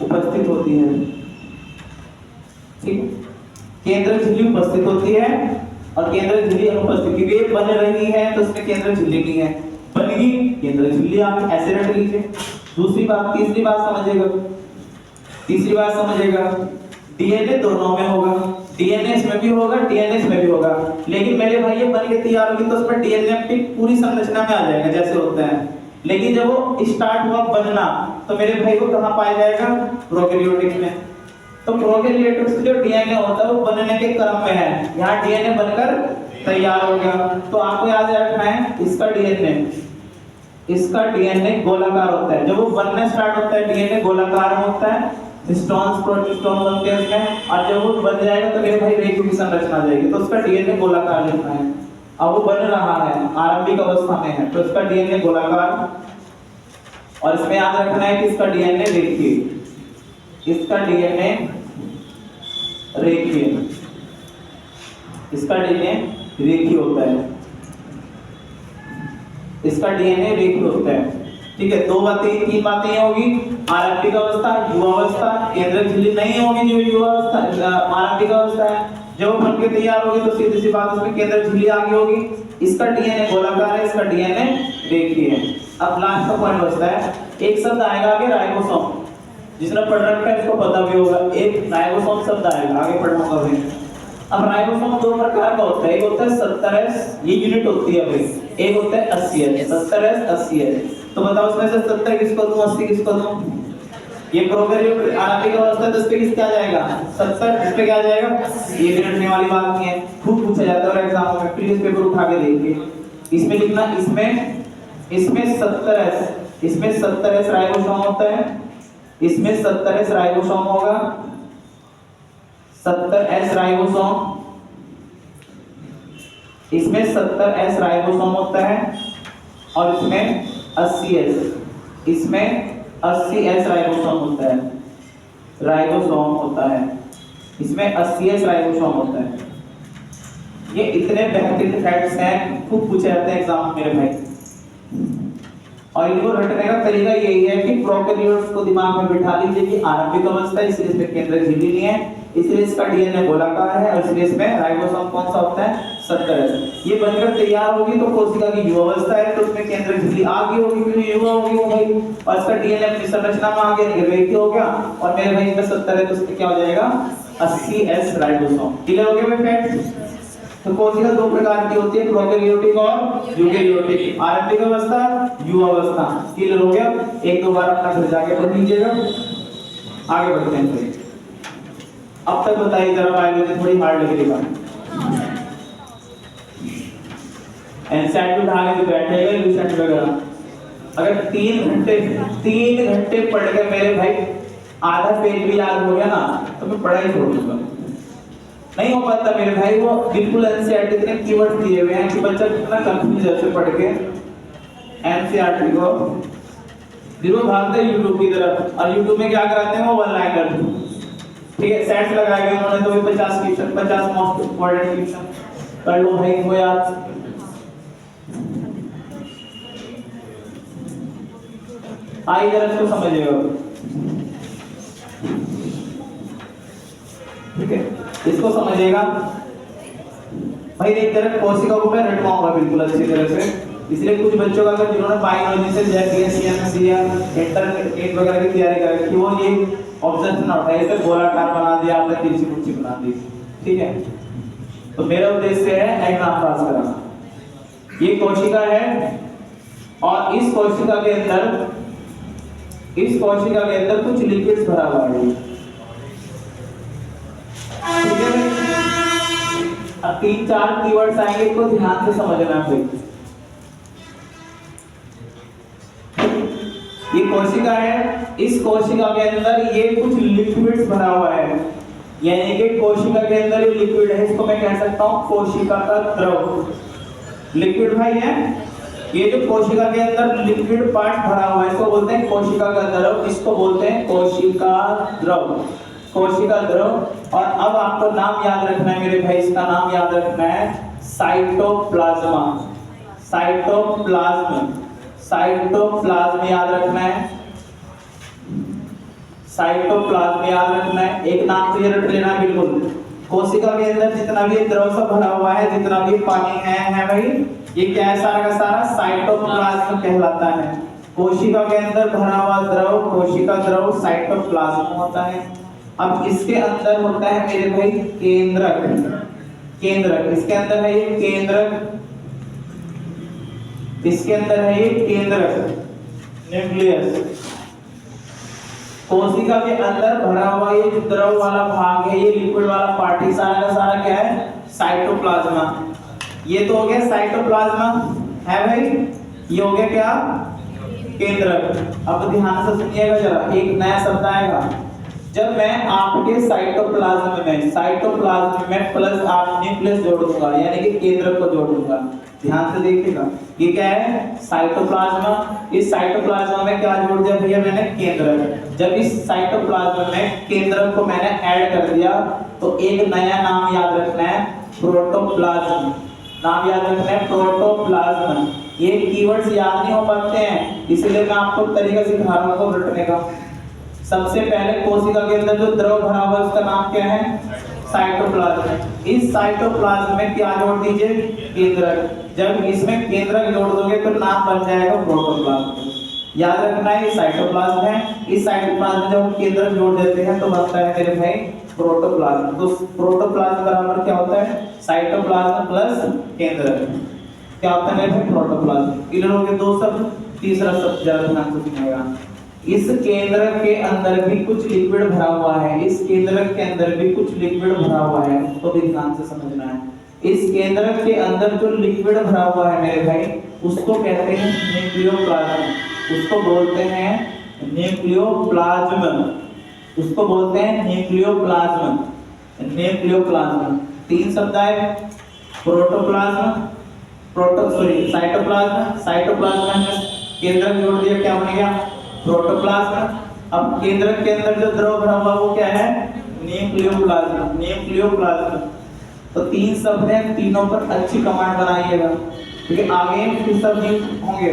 उपस्थित होती है, ठीक। केंद्रक झिल्ली उपस्थित होती है और केंद्रक झिल्ली अनुपस्थित, क्योंकि ये बन रही है तो उसमें केंद्रक झिल्ली नहीं है, बनेगी केंद्रक झिल्ली आ गई, ऐसे रट लीजिए। दूसरी बात, तीसरी बात समझिएगा, तीसरी बात समझिएगा, डीएनए दोनों में होगा, डीएनए इसमें भी होगा, डीएनए इसमें भी होगा, लेकिन मेरे भाई ये बन के तैयार होगी तो उसमें डीएनए की पूरी संरचना में आ जाएगा जैसे होता है। लेकिन जब वो स्टार्ट हुआ बनना, तो मेरे भाई को कहां पाया जाएगा, प्रोकैरियोटिक में। तो प्रोकैरियोटिक से जो डीएनए होता है वो बनने के क्रम में है, यहाँ डीएनए बनकर तैयार हो गया। तो आपको याद रखना है, इसका डीएनए गोलाकार होता है। जब वो बनना स्टार्ट होता है डीएनए गोलाकार होता है, हिस्टोन्स प्रोटोस्टोन बनते हैं उसमें, और जब वो बन जाएगा तो मेरे भाई रेखा की संरचना आ जाएगी, तो उसका डीएनए गोलाकार लिखना है। अब वो बन रहा है, आरंभिक अवस्था में है, तो इसका डीएनए गोलाकार, और इसमें याद रखना है कि इसका डीएनए रेखीय, इसका डीएनए रेखीय, इसका डीएनए रेखीय होता है, इसका डीएनए रेखीय होता है, ठीक है। दो बातें, तीन बातें ये होगी, आरंभिक अवस्था, युवावस्था, केंद्रक झिल्ली नहीं होगी जो युवावस्था आरंभिक अवस्था है। जब वो बनके तैयार होगी तो सीधी सी बात उसमें केंद्रक झिल्ली आगे होगी, इसका डीएनए गोलाकार है, इसका डीएनए रेखीय है। अब लास्ट का पॉइंट बचता है, एक शब्द आएगा आगे राइबोसोम, जिसने पढ़ रखा है इसको पता भी होगा, एक राइबोसोम शब्द आएगा, आगे पढ़ूंगा भी। अब राइबोसोम दो प्रकार का होता है, एक होता है 70S, ये यूनिट होती है भाई, एक होता है 80S, 70S 80S। तो बताओ इसमें से 70 किसको दूं, 80 किसको दूं? ये प्रोकैरियोटिक आरंभिक अवस्था, तो इस पे किसका आ जाएगा, 70, इस पे क्या आ जाएगा, ये रटने वाली बात नहीं है, खूब पूछा जाता है एग्जाम में, प्रीवियस पेपर उठा के देखिए। इसमें लिखना, इसमें 70S राइबोसोम होता है, इसमें 70S राइबोसोम होगा, 70S राइबोसोम, इसमें 70S राइबोसोम होता है, और इसमें 80S, इसमें 80S राइबोसोम होता है, राइबोसोम होता है, इसमें 80S राइबोसोम होता है। ये इतने बेहतरीन फैक्ट्स हैं, खूब पूछे जाते हैं एग्जाम में मेरे भाई, और इनको रटने का तरीका यही है कि प्रोकैरियोट्स को दिमाग में बिठा लीजिए कि आरंभिक अवस्था है, इसलिए इसमें केंद्रक झिल्ली नहीं है, इसलिए इसका डीएनए गोलाकार है, और इसलिए इसमें राइबोसोम कौन सा होता है, 70S। ये बनकर तैयार होगी तो कोशिका की युवावस्था है, तो उसमें केंद्रक झिल्ली आगे होगी, क्योंकि युवा होगी वो भाई, और इसका डीएनए अपनी संरचना में आ गया, रेखीय हो गया, और मेरे भाई इसमें 70 है तो इसमें क्या हो जाएगा, 80S राइबोसोम। क्लियर हो गया भाई फैक्ट? तो कोशिका दो प्रकार की होती है, प्रोकैरियोटिक और यूकैरियोटिक, आरंभिक अवस्था, युवावस्था। क्लियर हो गया? एक दो बार अपना घर जाके पढ़ लीजिएगा। आगे बढ़ते हैं फिर। अब तक बताइए जरा, बायोलॉजी थोड़ी हार्ड लग रही बात, एनसीईआरटी उठा के बैठेगा लूसेंट वगैरह, अगर 3 घंटे पढ़ के मेरे भाई आधा पेज भी याद हो गया ना, तो मैं पढ़ाई छोड़ दूंगा। नहीं हो पाता मेरे भाई, वो बिल्कुल एनसीईआरटी इतने कीवर्ड दिए हुए हैं कि बच्चा कितना कंफ्यूज है पढ़ के एनसीईआरटी को, फिर वो भागते हैं यूट्यूब की तरफ, और यूट्यूब में क्या कराते हैं वो वन लाइनर, ठीक है, सेट्स लगाए हुए उन्होंने, तो भी 50 क्वेश्चन, 50 मोस्ट इंपॉर्टेंट क्वेश्चन कर लो भाई वो याद। आइए जरा इसको समझिएगा, ठीक है, इसको समझिएगा भाई एक तरह कोशिका को मैं रटवाऊंगा बिल्कुल अच्छी तरह से, इसलिए कुछ बच्चों का अगर जिन्होंने बायोलॉजी से बीएससी एमएससी या इंटरमीडिएट वगैरह की तैयारी करी कि वो ये ऑब्जेक्शन उठाए, इसे गोलाकार बना दिया आपने, तिरछी मुर्ची बना दी, ठीक है। तो मेरा उद्देश्य है एग्जाम पास कराना। ये कोशिका है और इस कोशिका के अंदर कुछ लिक्विड्स भरा हुआ है, ठीक है। अब 3-4 कीवर्ड्स आएंगे, इसको ध्यान से समझना है। ये कोशिका है, इस कोशिका के अंदर ये कुछ लिक्विड्स भरा हुआ है, यानी कि कोशिका के अंदर ये लिक्विड है, इसको मैं कह सकता हूं कोशिका का द्रव। लिक्विड भाई है, ये जो कोशिका के अंदर लिक्विड पार्ट भरा हुआ है इसको बोलते हैं कोशिका का द्रव, इसको बोलते हैं कोशिका द्रव, कोशिका द्रव। और अब आपको नाम याद रखना है मेरे भाई, इसका नाम याद रखना है साइटोप्लाज्मा। साइटोप्लाज्म याद रखना है, साइटोप्लाज्म याद रखना है, एक नाम से रट लेना बिल्कुल। कोशिका के अंदर जितना भी द्रव सब भरा हुआ है, जितना भी पानी है भाई, ये क्या है, सारा का सारा साइटोप्लाज्म कहलाता है। कोशिका के अंदर भरा हुआ द्रव कोशिका द्रव साइटोप्लाज्म होता है। अब इसके अंदर होता है मेरे भाई केंद्रक। इसके अंदर है ये केंद्रक, इसके अंदर है ये केंद्रक, न्यूक्लियस। कोशिका के अंदर भरा हुआ ये जो द्रव वाला भाग है, ये लिक्विड वाला पार्ट, सारा का सारा क्या है, साइटोप्लाज्मा। ये तो हो गया साइटोप्लाज्मा है भाई, ये हो गया क्या, केंद्रक। अब ध्यान से सुनिएगा जरा, एक नया शब्द आएगा। जब मैं आपके साइटोप्लाज्म में प्लस आप न्यूक्लियस जोड़ दूंगा, यानी कि केंद्रक को जोड़ दूंगा, ध्यान से देखिएगा। ये क्या है, साइटोप्लाज्मा। इस साइटोप्लाज्मा में क्या जोड़ दिया भैया मैंने, केंद्रक। जब इस साइटोप्लाज्म में केंद्रक को मैंने ऐड कर दिया तो एक नया नाम याद रखना है, प्रोटोप्लाज्म। नाम याद रखना है प्रोटोप्लाज्म। ये कीवर्ड्स याद नहीं हो पाते हैं, इसलिए मैं आपको तरीका सिखा रहा हूं रटने का। सबसे पहले कोशिका के अंदर जो द्रव भरा हुआ है उसका नाम क्या है, साइटोप्लाज्म। इस साइटोप्लाज्म में क्या जोड़ दीजिए, केंद्रक। जब इसमें केंद्रक जोड़ दोगे तो नाम बन जाएगा प्रोटोप्लाज्म। याद रखना है ये साइटोप्लाज्म है, इस साइटोप्लाज्म में जब हम केंद्रक जोड़ देते हैं तो बनता है मेरे भाई प्रोटोप्लाज्म। तो प्रोटोप्लाज्म बराबर क्या होता है, साइटोप्लाज्म प्लस केंद्रक, क्या होता है मेरे भाई, प्रोटोप्लाज्म। क्लियर हो गए दो शब्द। तीसरा शब्द जरा ध्यान से सुनिएगा। इस केंद्रक के अंदर भी कुछ लिक्विड भरा हुआ है, इस केंद्रक के अंदर भी कुछ लिक्विड भरा हुआ है, उसको भी ध्यान से समझना है। इस केंद्रक के अंदर जो लिक्विड भरा हुआ है मेरे भाई, उसको कहते हैं न्यूक्लियोप्लाज्म, उसको बोलते हैं न्यूक्लियोप्लाज्म, उसको बोलते हैं न्यूक्लियोप्लाज्म। न्यूक्लियोप्लाज्म तीन शब्द आए, प्रोटोप्लाज्म, साइटोप्लाज्म में केंद्रक जोड़ दिया, क्या बन गया, प्रोटोप्लाज्म। अब केंद्रक के अंदर जो द्रव भरा हुआ वो क्या है, न्यूक्लियोप्लाज्म। तो तीन शब्द हैं, तीनों पर अच्छी कमांड बनाइएगा, क्योंकि आगे फिर सब होंगे।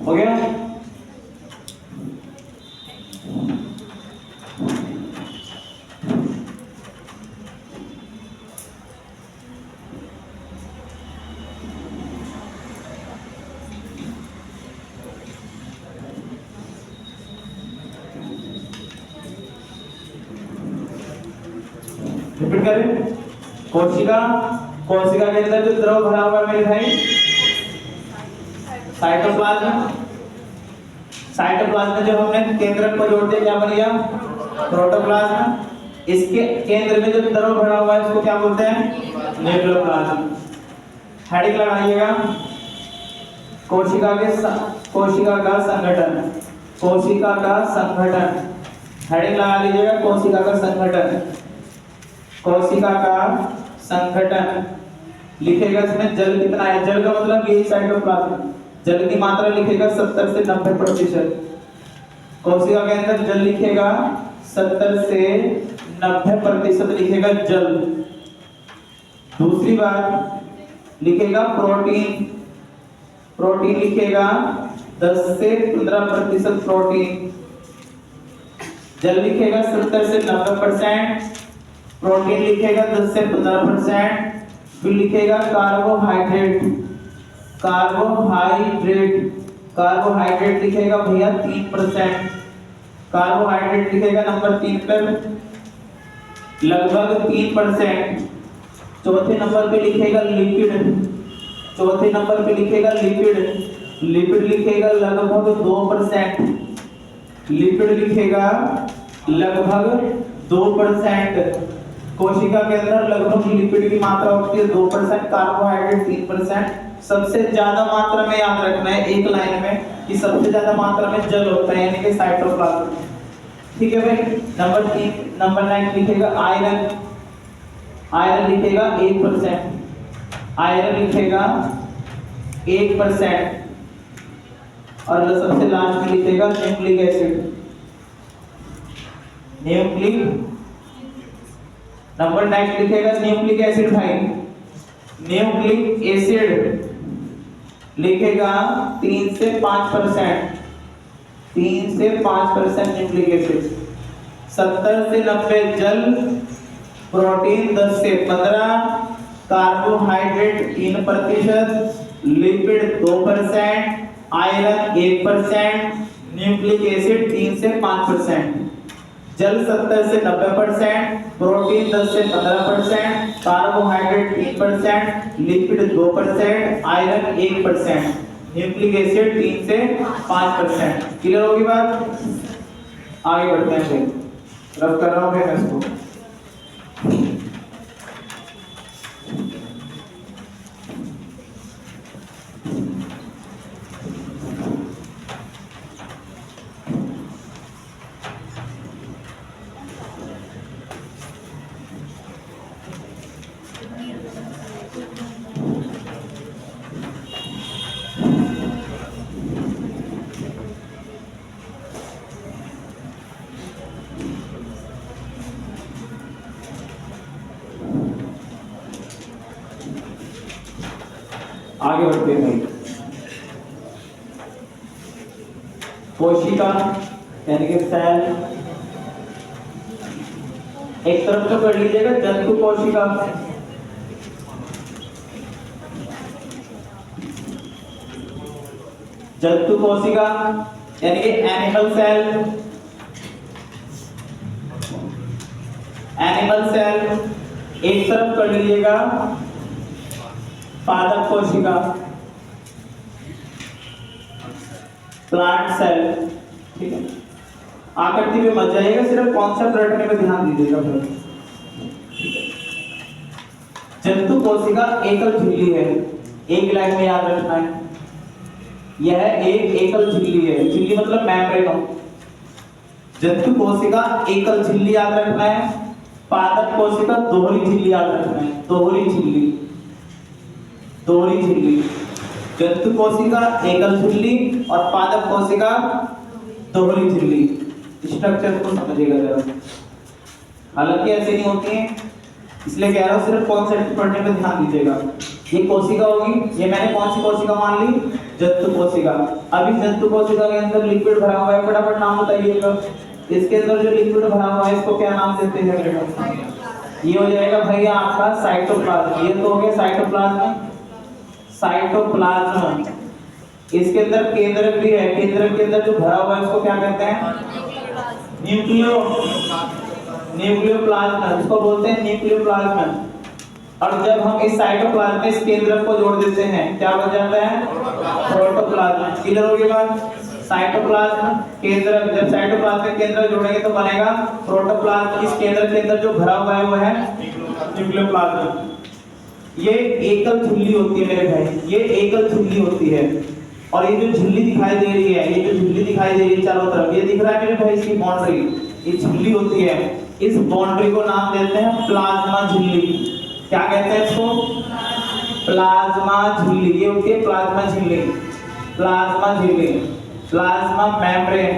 हो गया, रिपीट करें। कोशिका के अंदर जो द्रव भरा हुआ है मेरे भाई, साइटोप्लाज्म में जो हमने केंद्रक को जोड़ दिया क्या बन गया, प्रोटोप्लाज्म। इसके केंद्र में जो द्रव भरा हुआ है इसको क्या बोलते हैं, न्यूक्लियोप्लाज्म। हेडिंग लगाइएगा, कोशिका का संगठन, कोशिका का संगठन। हेडिंग लगा लीजिएगा, कोशिका का संगठन, कोशिका का संगठन। लिखेगा इसमें जल कितना है, जल का मतलब यही साइटोप्लाज्म, जल की मात्रा लिखेगा 70 से 90%। कोशिका के अंदर जल लिखेगा 70 से 90% लिखेगा जल। दूसरी बात लिखेगा प्रोटीन, प्रोटीन लिखेगा 10 से 15% प्रोटीन। जल लिखेगा 70 से 90%, प्रोटीन लिखेगा 10 से 15%, फिर लिखेगा कार्बोहाइड्रेट, कार्बोहाइड्रेट, कार्बोहाइड्रेट लिखेगा भैया 3%, कार्बोहाइड्रेट लिखेगा नंबर 3 पर लगभग 3%। चौथे नंबर पे लिखेगा लिपिड, चौथे नंबर पे लिखेगा लिपिड, लिपिड लिखेगा लगभग 2%, लिपिड लिखेगा लगभग 2%। कोशिका के अंदर लगभग लिपिड की मात्रा होती है 2%, कार्बोहाइड्रेट 3%। सबसे ज्यादा मात्रा में याद रखना है एक लाइन में कि सबसे ज्यादा मात्रा में जल होता है यानी कि साइटोप्लाज्म। ठीक है भाई। नंबर 3 नंबर 9 लिखेगा आयरन, आयरन लिखेगा 1%, आयरन लिखेगा 1%। और सबसे लास्ट में लिखेगा न्यूक्लिक एसिड, न्यूक्लिक, नंबर 9 लिखेगा न्यूक्लिक एसिड भाई, न्यूक्लिक एसिड लिखेगा 3 से 5%, 3 से 5% न्यूक्लिक एसिड। 70 से 90 जल, प्रोटीन 10 से 15, carbohydrate 3%, lipid 2%, iron 1%, nucleic acid 3 से 5%। जल 70 से 90%, प्रोटीन 10 से 15%, carbohydrate 3%, lipid 2%, iron 1%, nucleic acid 3 से 5%। क्लियर होगी बात? आगे बढ़ते हैं फिर। रब कर रहा हूं मैं इसको। आगे बढ़ते हैं भाई। कोशिका यानी कि सेल एक तरफ तो कर लीजिएगा, जंतु कोशिका, जंतु कोशिका यानी कि एनिमल सेल, एनिमल सेल एक तरफ कर लीजिएगा, पादप कोशिका, प्लांट सेल। ठीक है, आकृति में मत जाइएगा, सिर्फ कॉन्सेप्ट रटने पे ध्यान दीजिएगा। जंतु कोशिका एकल झिल्ली है, एक लाइन में याद रखना है, यह एक एकल झिल्ली है। झिल्ली मतलब मेम्ब्रेन। जंतु कोशिका एकल झिल्ली याद रखना है, पादप कोशिका दोहरी झिल्ली याद रखना है, दोहरी झिल्ली, दोहरी झिल्ली। जंतु कोशिका एकल झिल्ली और पादप कोशिका दोहरी झिल्ली। स्ट्रक्चर को समझिएगा जरा, हालांकि ऐसे नहीं होती है, इसलिए कह रहा हूं सिर्फ कॉन्सेप्ट पढ़ने पे ध्यान दीजिएगा। ये कोशिका होगी, ये मैंने कौन सी कोशिका मान ली? जंतु कोशिका। अभी जंतु कोशिका के अंदर लिक्विड भरा हुआ है, फटाफट नाम बताइएगा। इसके अंदर जो लिक्विड भरा हुआ है इसको क्या नाम देते हैं? ये हो जाएगा भैया आपका साइटोप्लाज्म। ये तो हो गया साइटोप्लाज्म, साइटोप्लाज्म। इसके अंदर केंद्रक भी है, केंद्रक के अंदर जो भरा हुआ है उसको क्या कहते हैं? न्यूक्लियो, न्यूक्लियोप्लाज्म, इसको बोलते हैं न्यूक्लियोप्लाज्म। और जब हम इस साइटोप्लाज्म में इस केंद्रक को जोड़ देते हैं क्या बन जाता है? प्रोटोप्लाज्म। क्लियर हो गई बात? साइटोप्लाज्म केंद्रक, जब साइटोप्लाज्म में केंद्रक जोड़ेंगे तो बनेगा प्रोटोप्लाज्म। इस केंद्रक के अंदर जो भरा हुआ है वो है न्यूक्लियोप्लाज्म। ये एकल झिल्ली होती है मेरे भाई, ये एकल झिल्ली होती है। और ये जो झिल्ली दिखाई दे रही है, ये जो झिल्ली दिखाई दे रही है चारों तरफ, ये दिख रहा है मेरे भाई इसकी बाउंड्री, ये झिल्ली होती है। इस बाउंड्री को नाम देते हैं प्लाज्मा झिल्ली। क्या कहते हैं इसको? प्लाज्मा झिल्ली। ये होती है प्लाज्मा झिल्ली, प्लाज्मा झिल्ली, प्लाज्मा मेम्ब्रेन।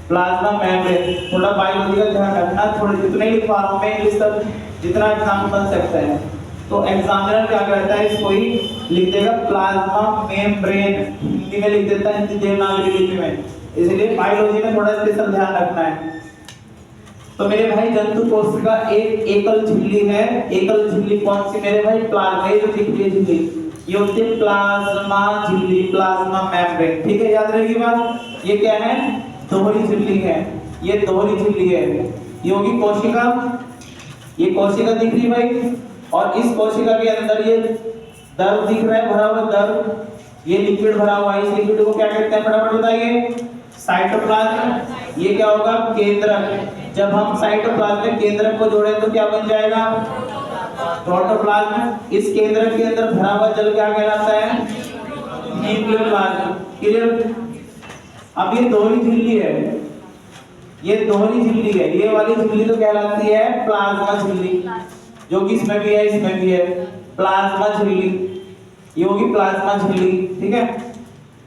Plasma membrane. थोड़ा बायोलॉजी का ध्यान रखना, थोड़े जितने लिख पा रहा हूँ मैं इंग्लिश तक जितना एग्जाम बन सकता है। तो एग्जामिनर क्या करता है, इसको ही लिख देगा प्लाज्मा मेम्ब्रेन, हिंदी में लिख देता है, हिंदी देवनागरी लिपि में, इसलिए बायोलॉजी में थोड़ा स्पेशल ध्यान रखना है। तो मेरे भाई जंतु कोशिका एक एकल झिल्ली है। एकल झिल्ली कौन सी मेरे भाई, प्लाज्मा, ये जो दिख रही है झिल्ली ये होती है प्लाज्मा झिल्ली, प्लाज्मा मेम्ब्रेन। ठीक है, याद रहेगी बात। ये क्या है, दोहरी झिल्ली है, ये दोहरी झिल्ली है। ये होगी कोशिका, ये कोशिका दिख रही भाई, और इस कोशिका के अंदर ये द्रव दिख रहा है भरा हुआ द्रव, ये लिक्विड भरा हुआ है। इस लिक्विड को क्या कहते हैं, फटाफट बताइए, साइटोप्लाज्म। ये क्या होगा, केंद्रक। जब हम साइटोप्लाज्म में केंद्रक को जोड़ें तो क्या बन जाएगा, प्रोटोप्लाज्म। इस केंद्रक के अंदर भरा हुआ जल क्या कहलाता है, न्यूक्लियोप्लाज्म। क्लियर। अब ये दोहरी झिल्ली है, ये दोहरी झिल्ली है, ये वाली झिल्ली तो कहलाती है प्लाज्मा झिल्ली, जो कि इसमें भी है इसमें भी है, प्लाज्मा झिल्ली, ये होगी प्लाज्मा झिल्ली। ठीक है,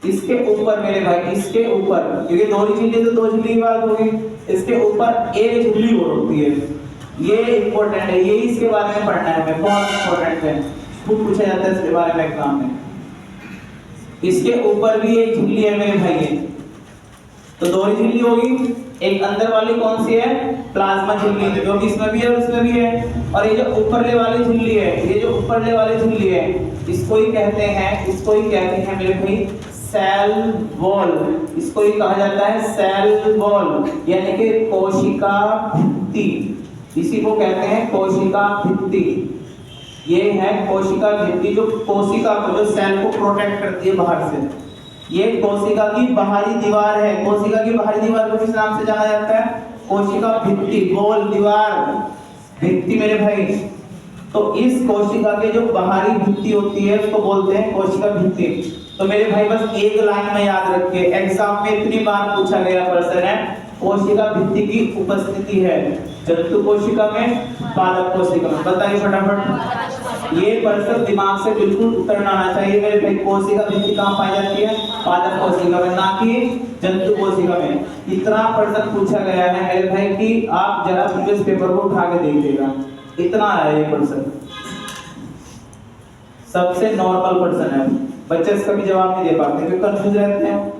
इसके ऊपर मेरे भाई, इसके ऊपर, क्योंकि दोहरी झिल्ली तो दो झिल्ली की बात होगी, इसके ऊपर एक झिल्ली और होती है। ये इंपॉर्टेंट है, ये इसके बारे में पढ़ना है हमें, बहुत इंपॉर्टेंट है, खूब पूछा जाता है इसके बारे में एग्जाम में। इसके ऊपर भी एक झिल्ली है मेरे भाई, ये तो दोहरी झिल्ली होगी। एक अंदर वाली कौन सी है, प्लाज्मा झिल्ली, जो कि इसमें भी है और इसमें भी है। और ये जो ऊपरले वाली झिल्ली है, ये जो ऊपरले वाली झिल्ली है, इसको ही कहते हैं, इसको ही कहते हैं मेरे भाई सेल वॉल। इसको ही कहा जाता है सेल वॉल, यानी कि कोशिका भित्ति। इसी को कहते हैं कोशिका भित्ति। ये है कोशिका भित्ति, जो कोशिका को, जो सेल को प्रोटेक्ट करती है बाहर से। ये कोशिका की बाहरी दीवार है। कोशिका की बाहरी दीवार को किस नाम से जाना जाता है, कोशिका भित्ति, गोल दीवार, भित्ति मेरे भाई। तो इस कोशिका के जो बाहरी भित्ति होती है उसको बोलते हैं कोशिका भित्ति। तो मेरे भाई बस एक लाइन में याद रखिए, एग्जाम में इतनी बार पूछा गया प्रश्न है, कोशिका भित्ति की उपस्थिति है जंतु कोशिका में, पादप कोशिका में। बताइए फटाफट, ये प्रश्न दिमाग से बिल्कुल उतरना आना चाहिए मेरे भाई। कोशिका भित्ति कहाँ पाई जाती है, पादप कोशिका में, ना कि जंतु कोशिका में। इतना प्रश्न पूछा गया है मेरे भाई कि आप जरा प्रीवियस पेपर को उठा के देखिएगा, इतना है ये प्रश्न, सबसे नॉर्मल प्रश्न है। बच्चे इसका भी जवाब नहीं दे पाते क्योंकि कंफ्यूज रहते हैं।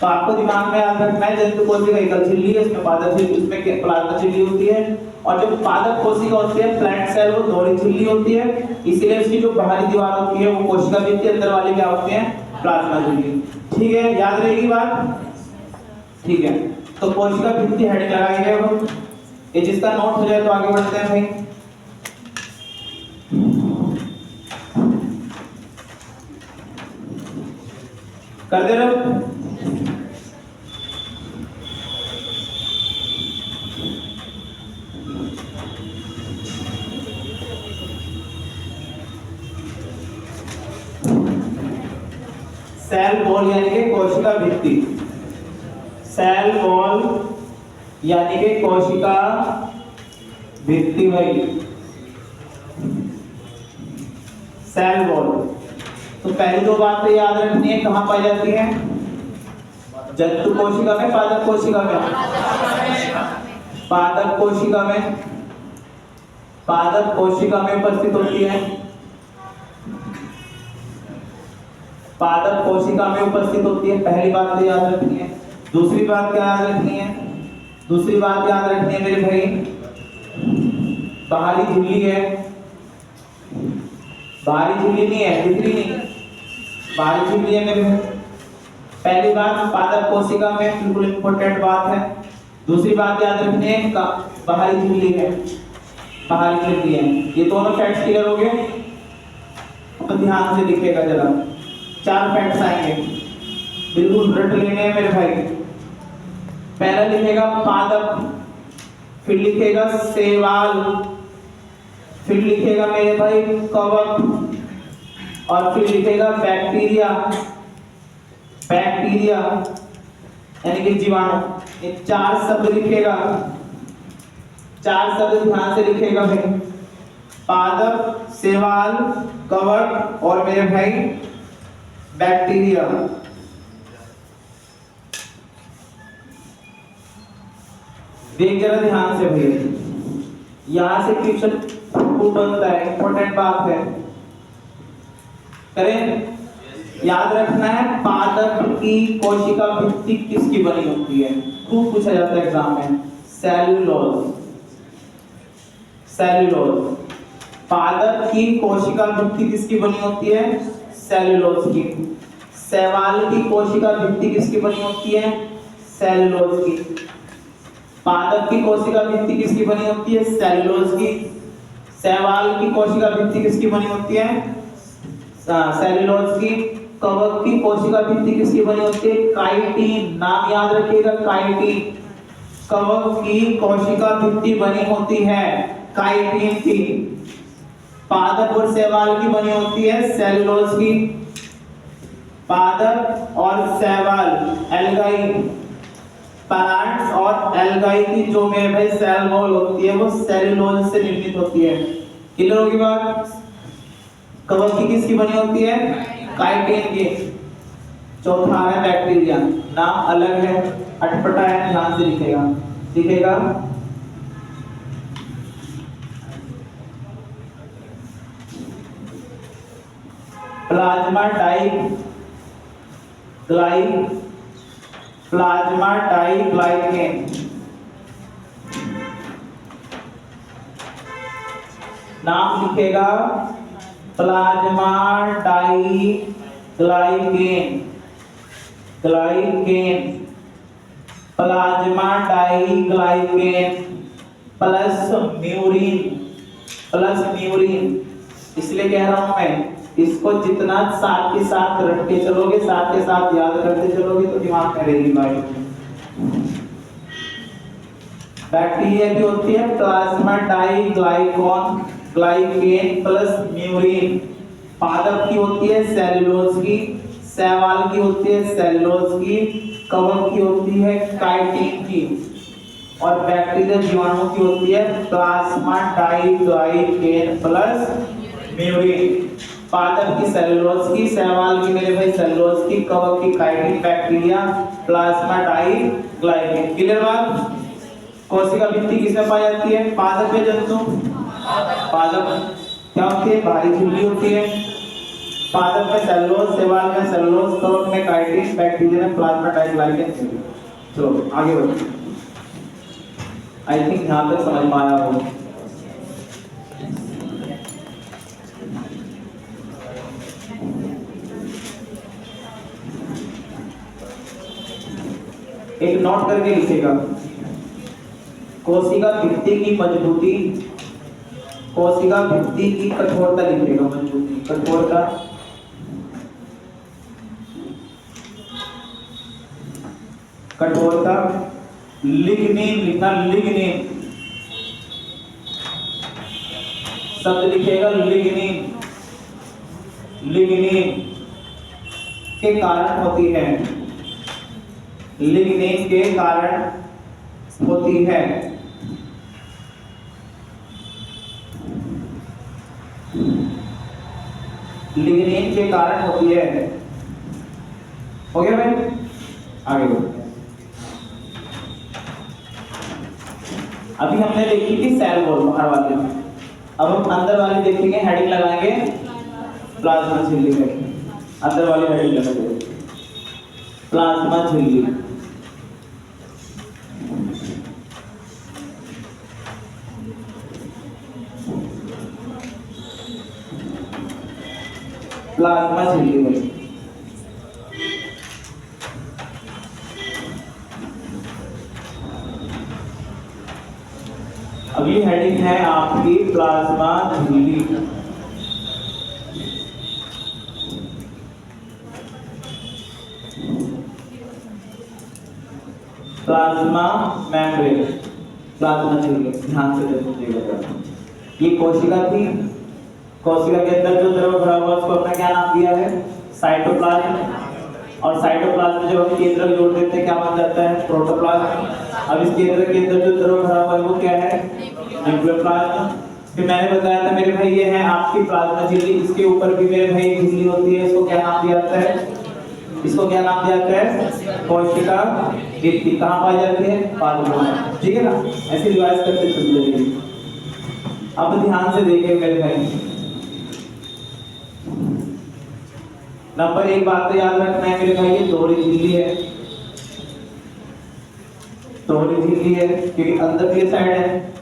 तो आपको दिमाग में याद रखना है, जंतु कोशिका एकल झिल्ली है, इसमें पादप झिल्ली, इसमें प्लाज्मा झिल्ली होती है, और जो पादप कोशिका होती है प्लांट सेल, वो दोहरी झिल्ली होती है। इसीलिए इसकी जो बाहरी दीवार होती है वो कोशिका भित्ति, अंदर वाली क्या होती है, प्लाज्मा झिल्ली। ठीक है, याद रहेगी बात। ठीक है, तो कोशिका भित्ति हेडिंग लगाएंगे अब, ये जिसका नोट हो जाए तो आगे बढ़ते हैं भाई। कर दे रहे, सेल वॉल यानी कि कोशिका भित्ति, सेल वॉल यानी कि कोशिका भित्ति भाई, सेल वॉल। तो पहली दो बातें याद रखनी है, कहाँ पाई जाती है, जंतु कोशिका में, पादप कोशिका में, पादप कोशिका में, पादप कोशिका में उपस्थित होती है, पादप कोशिका में उपस्थित होती है। पहली बात तो याद रखनी है। दूसरी बात क्या याद रखनी है, दूसरी बात याद रखनी है मेरे भाई, बाहरी झिल्ली है, बाहरी झिल्ली नहीं है, भीतरी नहीं, बाहरी झिल्ली है मेरे भाई। पहली बात पादप कोशिका में, बिल्कुल इंपॉर्टेंट बात है। दूसरी बात याद रखनी है, बाहरी झिल्ली है, बाहरी झिल्ली है। ये दोनों फैक्ट्स क्लियर हो गए, तो ध्यान से लिखिएगा जरा, 4 फैक्ट्स आएंगे, बिल्कुल रट लेने हैं मेरे भाई। पहला लिखेगा पादप, फिर लिखेगा शैवाल, फिर लिखेगा मेरे भाई कवक, और फिर लिखेगा बैक्टीरिया, बैक्टीरिया यानी कि जीवाणु। ये 4 शब्द लिखेगा, 4 शब्द ध्यान से लिखेगा भाई, पादप, शैवाल, कवक और मेरे भाई बैक्टीरिया। देख जरा ध्यान से भैया, यहां से क्वेश्चन खूब बनता है, इंपॉर्टेंट बात है, करें। याद रखना है पादप की कोशिका भित्ति किसकी बनी होती है, खूब पूछा जाता है एग्जाम में। Cellulose, cellulose. पादप की कोशिका भित्ति किसकी बनी होती है, सेलुलोज की। शैवाल की कोशिका भित्ति किसकी बनी होती है, सेलुलोज की। पादप की कोशिका भित्ति किसकी बनी होती है, सेलुलोज की। शैवाल की कोशिका भित्ति किसकी बनी होती है, सेलुलोज की। कवक की कोशिका भित्ति किसकी बनी होती है, काइटिन। नाम याद रखिएगा, काइटिन। कवक की कोशिका भित्ति बनी होती है काइटिन की। पादप और शैवाल की बनी होती है सेलुलोज की। पादप और शैवाल, एल्गाई, प्लांट्स और एल्गाई की जो में भाई सेल वॉल होती है वो सेलुलोज से निर्मित होती है। क्लियर होगी बात। कवक की किसकी बनी होती है, काइटिन की। चौथा है बैक्टीरिया, नाम अलग है, अटपटा है, ध्यान से लिखेगा, लिखेगा। प्लाज्मा डाइग्लाइकेन, नाम लिखेगा प्लाज्मा डाइग्लाइकेन, प्लाज्मा डाइग्लाइकेन प्लस म्यूरिन। इसलिए कह रहा हूं मैं, इसको जितना साथ के साथ रटते चलोगे, साथ के साथ याद करते चलोगे तो दिमाग में रहेगी बात। बैक्टीरिया की होती है प्लाज्मा डाइग्लाइकेन प्लस म्यूरिन। पादप की होती है सेलुलोज की। शैवाल की होती है सेलुलोज की। कवक की होती है काइटिन की। और बैक्टीरिया जीवाणु की होती है प्लाज्मा डाइग्लाइकेन प्लस म्यूरिन। पादप की सेलुलोज की, शैवाल की मेरे भाई सेलुलोज की, कवक की काइटिन, बैक्टीरिया प्लाज्मा डाइग्लाइकेन। क्लियर बात। कोशिका भित्ति किसमें पाई जाती है, पादप में जंतु। पादप क्या होती है, बाहरी झिल्ली होती है। पादप में सेलुलोज, शैवाल में सेलुलोज, कवक में काइटिन, बैक्टीरिया में प्लाज्मा डाइग्लाइकेन। चलो आगे बढ़ो। आई थिंक यहां तक समझ में आया हो। एक नोट करके लिखेगा, कोशिका भित्ति की मजबूती, कोशिका भित्ति की कठोरता लिखेगा, मजबूती, कठोरता, कठोरता। लिग्निन लिखना, लिग्निन शब्द लिखेगा, लिग्निन, लिग्निन के कारण होती है, लिग्निन के कारण होती है। लिग्निन के कारण होती है। हो गया भाई, आगे बढ़ो। अभी हमने देखी थी सेल वॉल बाहर वाले, अब हम अंदर वाले देखेंगे, हेडिंग लगाएंगे प्लाज्मा झिल्ली में। अंदर वाली हेडिंग लगाएंगे प्लाज्मा झिल्ली। प्लाज्मा झिल्ली में अगली हेडिंग है आपकी प्लाज्मा झिल्ली। प्लाज्मा मेम्ब्रेन, प्लाज्मा झिल्ली, ध्यान से देखिएगा। ये कोशिका थी, कोशिका के अंदर जो द्रव भरा हुआ उसको अपना क्या नाम दिया है, साइटोप्लाज्म। और साइटोप्लाज्म जब हम केंद्रक जोड़ देते हैं क्या बन जाता है, प्रोटोप्लाज्म। अब इस केंद्रक के अंदर जो द्रव भरा हुआ है वो क्या है, न्यूक्लियोप्लाज्म। फिर मैंने बताया था मेरे भाई ये है आपकी प्लाज्मा झिल्ली, इसके ऊपर भी मेरे भाई झिल्ली होती है, इसको क्या नाम दिया जाता है, इसको क्या नाम दिया गया है? कोशिका भित्ति। कहाँ पाई जाती है? पादपों में। ठीक है ना, ऐसे रिवाइज करते चलते जाइए। अब ध्यान से देखिए मेरे भाई, नंबर एक बात तो याद रखना है मेरे भाई, ये दोहरी झिल्ली है, दोहरी झिल्ली है क्योंकि अंदर की साइड है,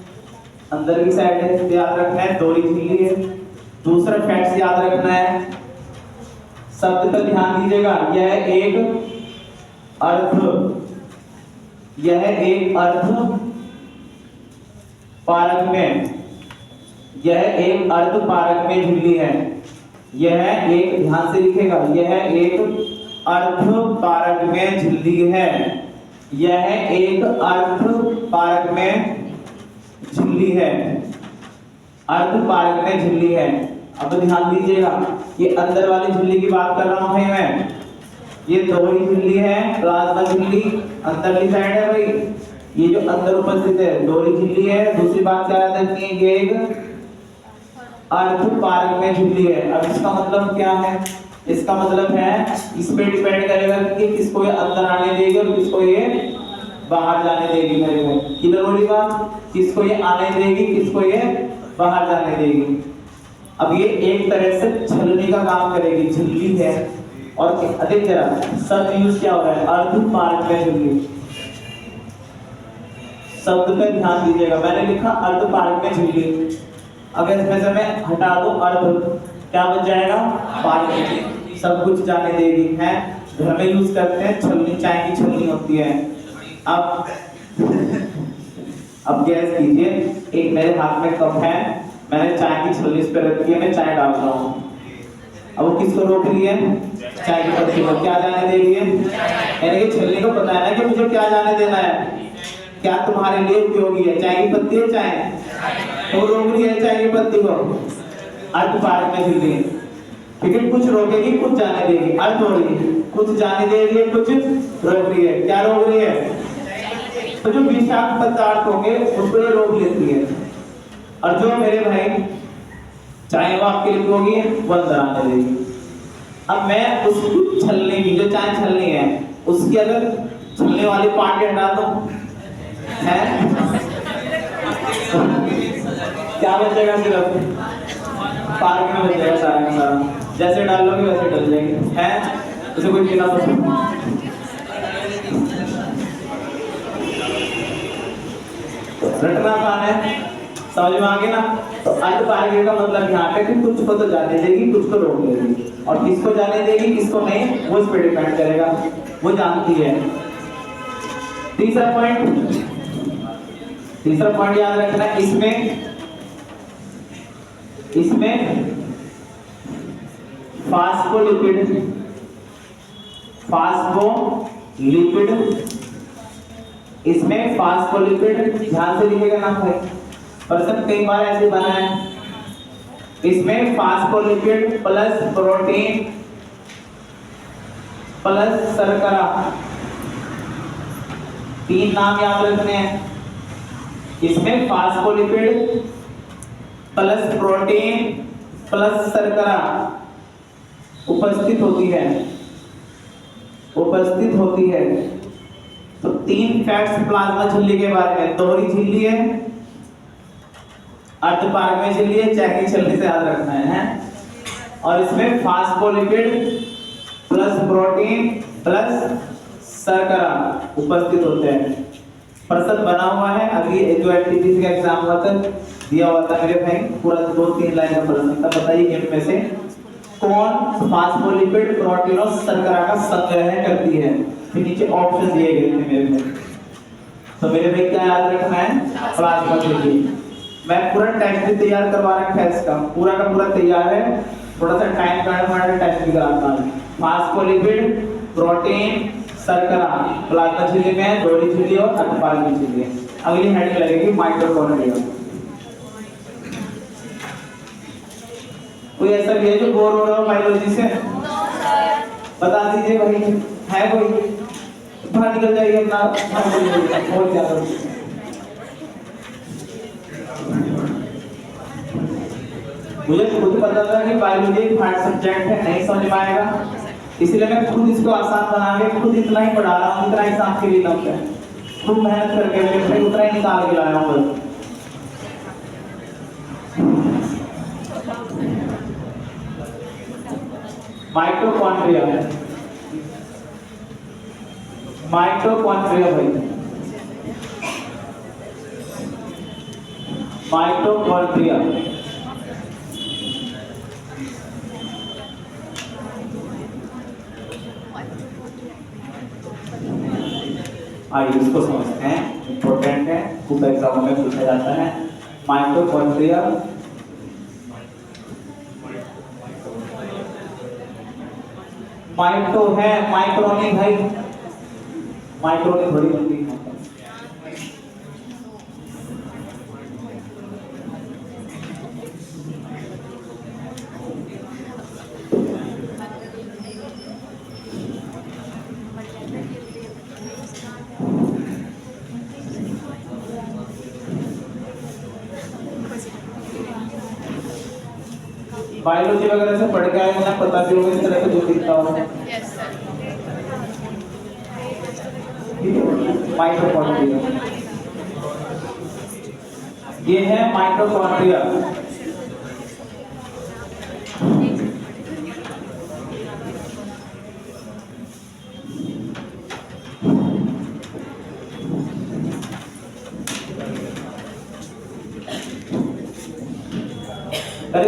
अंदर की साइड है, तो याद रखना है दोहरी झिल्ली है। दूसरा फैक्ट याद रखना है, शब्द पर ध्यान दीजिएगा, यह एक पारक में, यह एक अर्ध पारक में झिल्ली है। यह एक, ध्यान से लिखेगा, यह एक अर्ध पारक में झिल्ली है। यह एक अर्ध पारक में झिल्ली है, अर्ध पारक में झिल्ली है। अब ध्यान दीजिएगा, ये अंदर वाली झिल्ली की बात कर रहा हूं भाई मैं, ये दोहरी झिल्ली है, प्लाज्मा झिल्ली अंदर की साइड है भाई, ये जो अंदर उपस्थित है दोहरी झिल्ली है। दूसरी बात क्या याद रखनी है, ये एक अर्ध पारक में झिल्ली है। अब इसका मतलब क्या है? इसका मतलब है, इस पे डिपेंड करेगा कि किसको ये अंदर आने देगी और किसको ये बाहर जाने देगी। मेरे को क्लियर हो रही बात? किसको ये आने देगी, किसको ये बाहर जाने देगी। अब ये एक तरह से छलनी का काम करेगी, झिल्ली है। और अधिक जरा सब यूज क्या हो रहा है? अर्ध पारक में झिल्ली। शब्द पे ध्यान दीजिएगा, मैंने लिखा अर्ध पारक में झिल्ली। अगर इसमें से मैं हटा दूं अर्ध, क्या बच जाएगा? पारक। सब कुछ जाने देगी है। घर में यूज करते हैं छलनी, चाय की छलनी होती है। अब गैस कीजिए, एक मेरे हाथ में कप है, मैंने चाय की छलनी इस पे रखी है, मैं चाय डाल रहा हूँ। अब वो किसको रोक रही है? चाय की पत्ती को। क्या जाने दे रही है? यानी कि छलनी को पता है ना कि मुझे क्या जाने देना है, क्या तुम्हारे लिए उपयोगी है, चाय की पत्ती है चाय, तो रोक रही है चाय की पत्ती को। अर्ध पारक में झिल्ली है, लेकिन कुछ रोकेगी कुछ जाने देगी। अर्ध हो रही है, कुछ जाने दे रही है कुछ रोक रही है। क्या रोक रही है? तो जो विषाक्त पदार्थ होंगे उसको ये रोक लेती है, और जो मेरे भाई चाय वो आपके लिए होगी वो अंदर आने देगी। अब मैं उस छलनी की, जो चाय छलनी है, उसकी अगर छलने वाली पार्ट हटा दूं है, क्या बचेगा? सिर्फ पार्क में बचेगा सारा का सारा। जैसे डाल लोगे वैसे डल जाएंगे हैं, उसे कोई पीना पसंद। रटना आसान है, समझ में आ गया ना? तो अर्ध पारक का मतलब यहाँ पे कि कुछ को तो जाने देगी, कुछ को रोक लेगी, और किसको जाने देगी किसको नहीं वो इस पे डिपेंड करेगा, वो जानती है। तीसरा पॉइंट याद रखना, इसमें फास्फोलिपिड इसमें फास्फोलिपिड, ध्यान से लिखिएगा ना भाई, प्रश्न कई बार ऐसे बना है। इसमें फास्फोलिपिड प्लस प्रोटीन प्लस शर्करा, तीन नाम याद रखने हैं। इसमें फास्फोलिपिड प्लस प्रोटीन प्लस शर्करा उपस्थित होती है। तो तीन फैक्ट्स प्लाज्मा झिल्ली के बारे में, दोहरी झिल्ली है, अर्ध पारक में झिल्ली है, चाय की छलनी से याद रखना है। और इसमें फास्फोलिपिड प्लस प्रोटीन प्लस शर्करा उपस्थित होते हैं। प्रश्न बना हुआ है, अभी जो एनटीपीसी का एग्जाम हुआ था दिया हुआ था मेरे भाई, पूरा 2-3 लाइन का प्रश्न था। बताइए इनमें से कौन फास्फोलिपिड प्रोटीन और शर्करा का संग्रह करती है? फिर नीचे ऑप्शन दिए गए थे मेरे भाई। तो मेरे भाई क्या याद रखना है? प्लाज्मा झिल्ली। मैं पूरा टेस्ट भी तैयार करवा रखा है, इसका पूरा का पूरा तैयार है, थोड़ा सा टाइम काटना टेस्ट भी कराता हूं। फास्फोलिपिड प्रोटीन शर्करा प्लाज्मा झिल्ली में, दोहरी झिल्ली और अर्ध पारक झिल्ली। अगली हेडिंग लगेगी माइटोकॉन्ड्रिया। कोई ऐसा भी है जो बोर हो रहा हो बायोलॉजी से? बता दीजिए भाई, है कोई? बाहर निकल जाइए अपना, और क्या करो। मुझे खुद पता था कि बायोलॉजी एक हार्ड सब्जेक्ट है, नहीं समझ में आएगा, इसलिए मैं खुद इसको आसान बना के खुद इतना ही पढ़ा रहा हूँ जितना एग्जाम के लिए टफ है। खूब मेहनत करके मेरे भाई उतना ही निकाल के लाया हूँ बस। माइटोकॉन्ड्रिया, माइटोकॉन्ड्रिया भाई, माइटोकॉन्ड्रिया आइए इसको समझते हैं, इंपॉर्टेंट है, खूब एग्जाम में पूछा जाता है। माइटोकॉन्ड्रिया माइटो है, माइक्रोनिक भाई, माइक्रोनिक बड़ी बनती है। बायोलॉजी वगैरह से पढ़ के आए हैं, पता भी होगा इस तरह से जो दिखता हो। Yes sir. माइटोकॉन्ड्रिया, ये है माइटोकॉन्ड्रिया।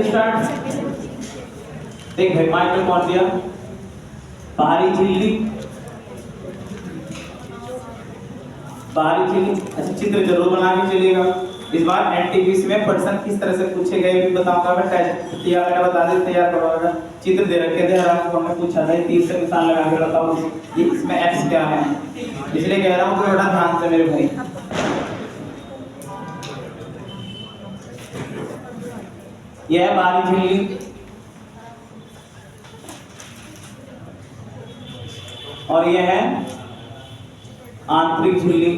स्टार्ट। देख भाई माइटोकॉन्ड्रिया, बाहरी झिल्ली, बाहरी झिल्ली, अच्छा चित्र जरूर बना के चलिएगा। इस बार एनटीपीसी में पर्सन किस तरह से पूछे गए भी बताऊंगा मैं। टेस्ट तैयार मैंने बता दे, तैयार करवाऊंगा। चित्र दे रखे थे, हराम को हमने पूछा था, तीर से निशान लगा के बताओ ये इसमें एक्स क्या है, इसलिए कह रहा हूँ थोड़ा ध्यान से मेरे भाई। यह है बाहरी झिल्ली और यह है आंतरिक झिल्ली।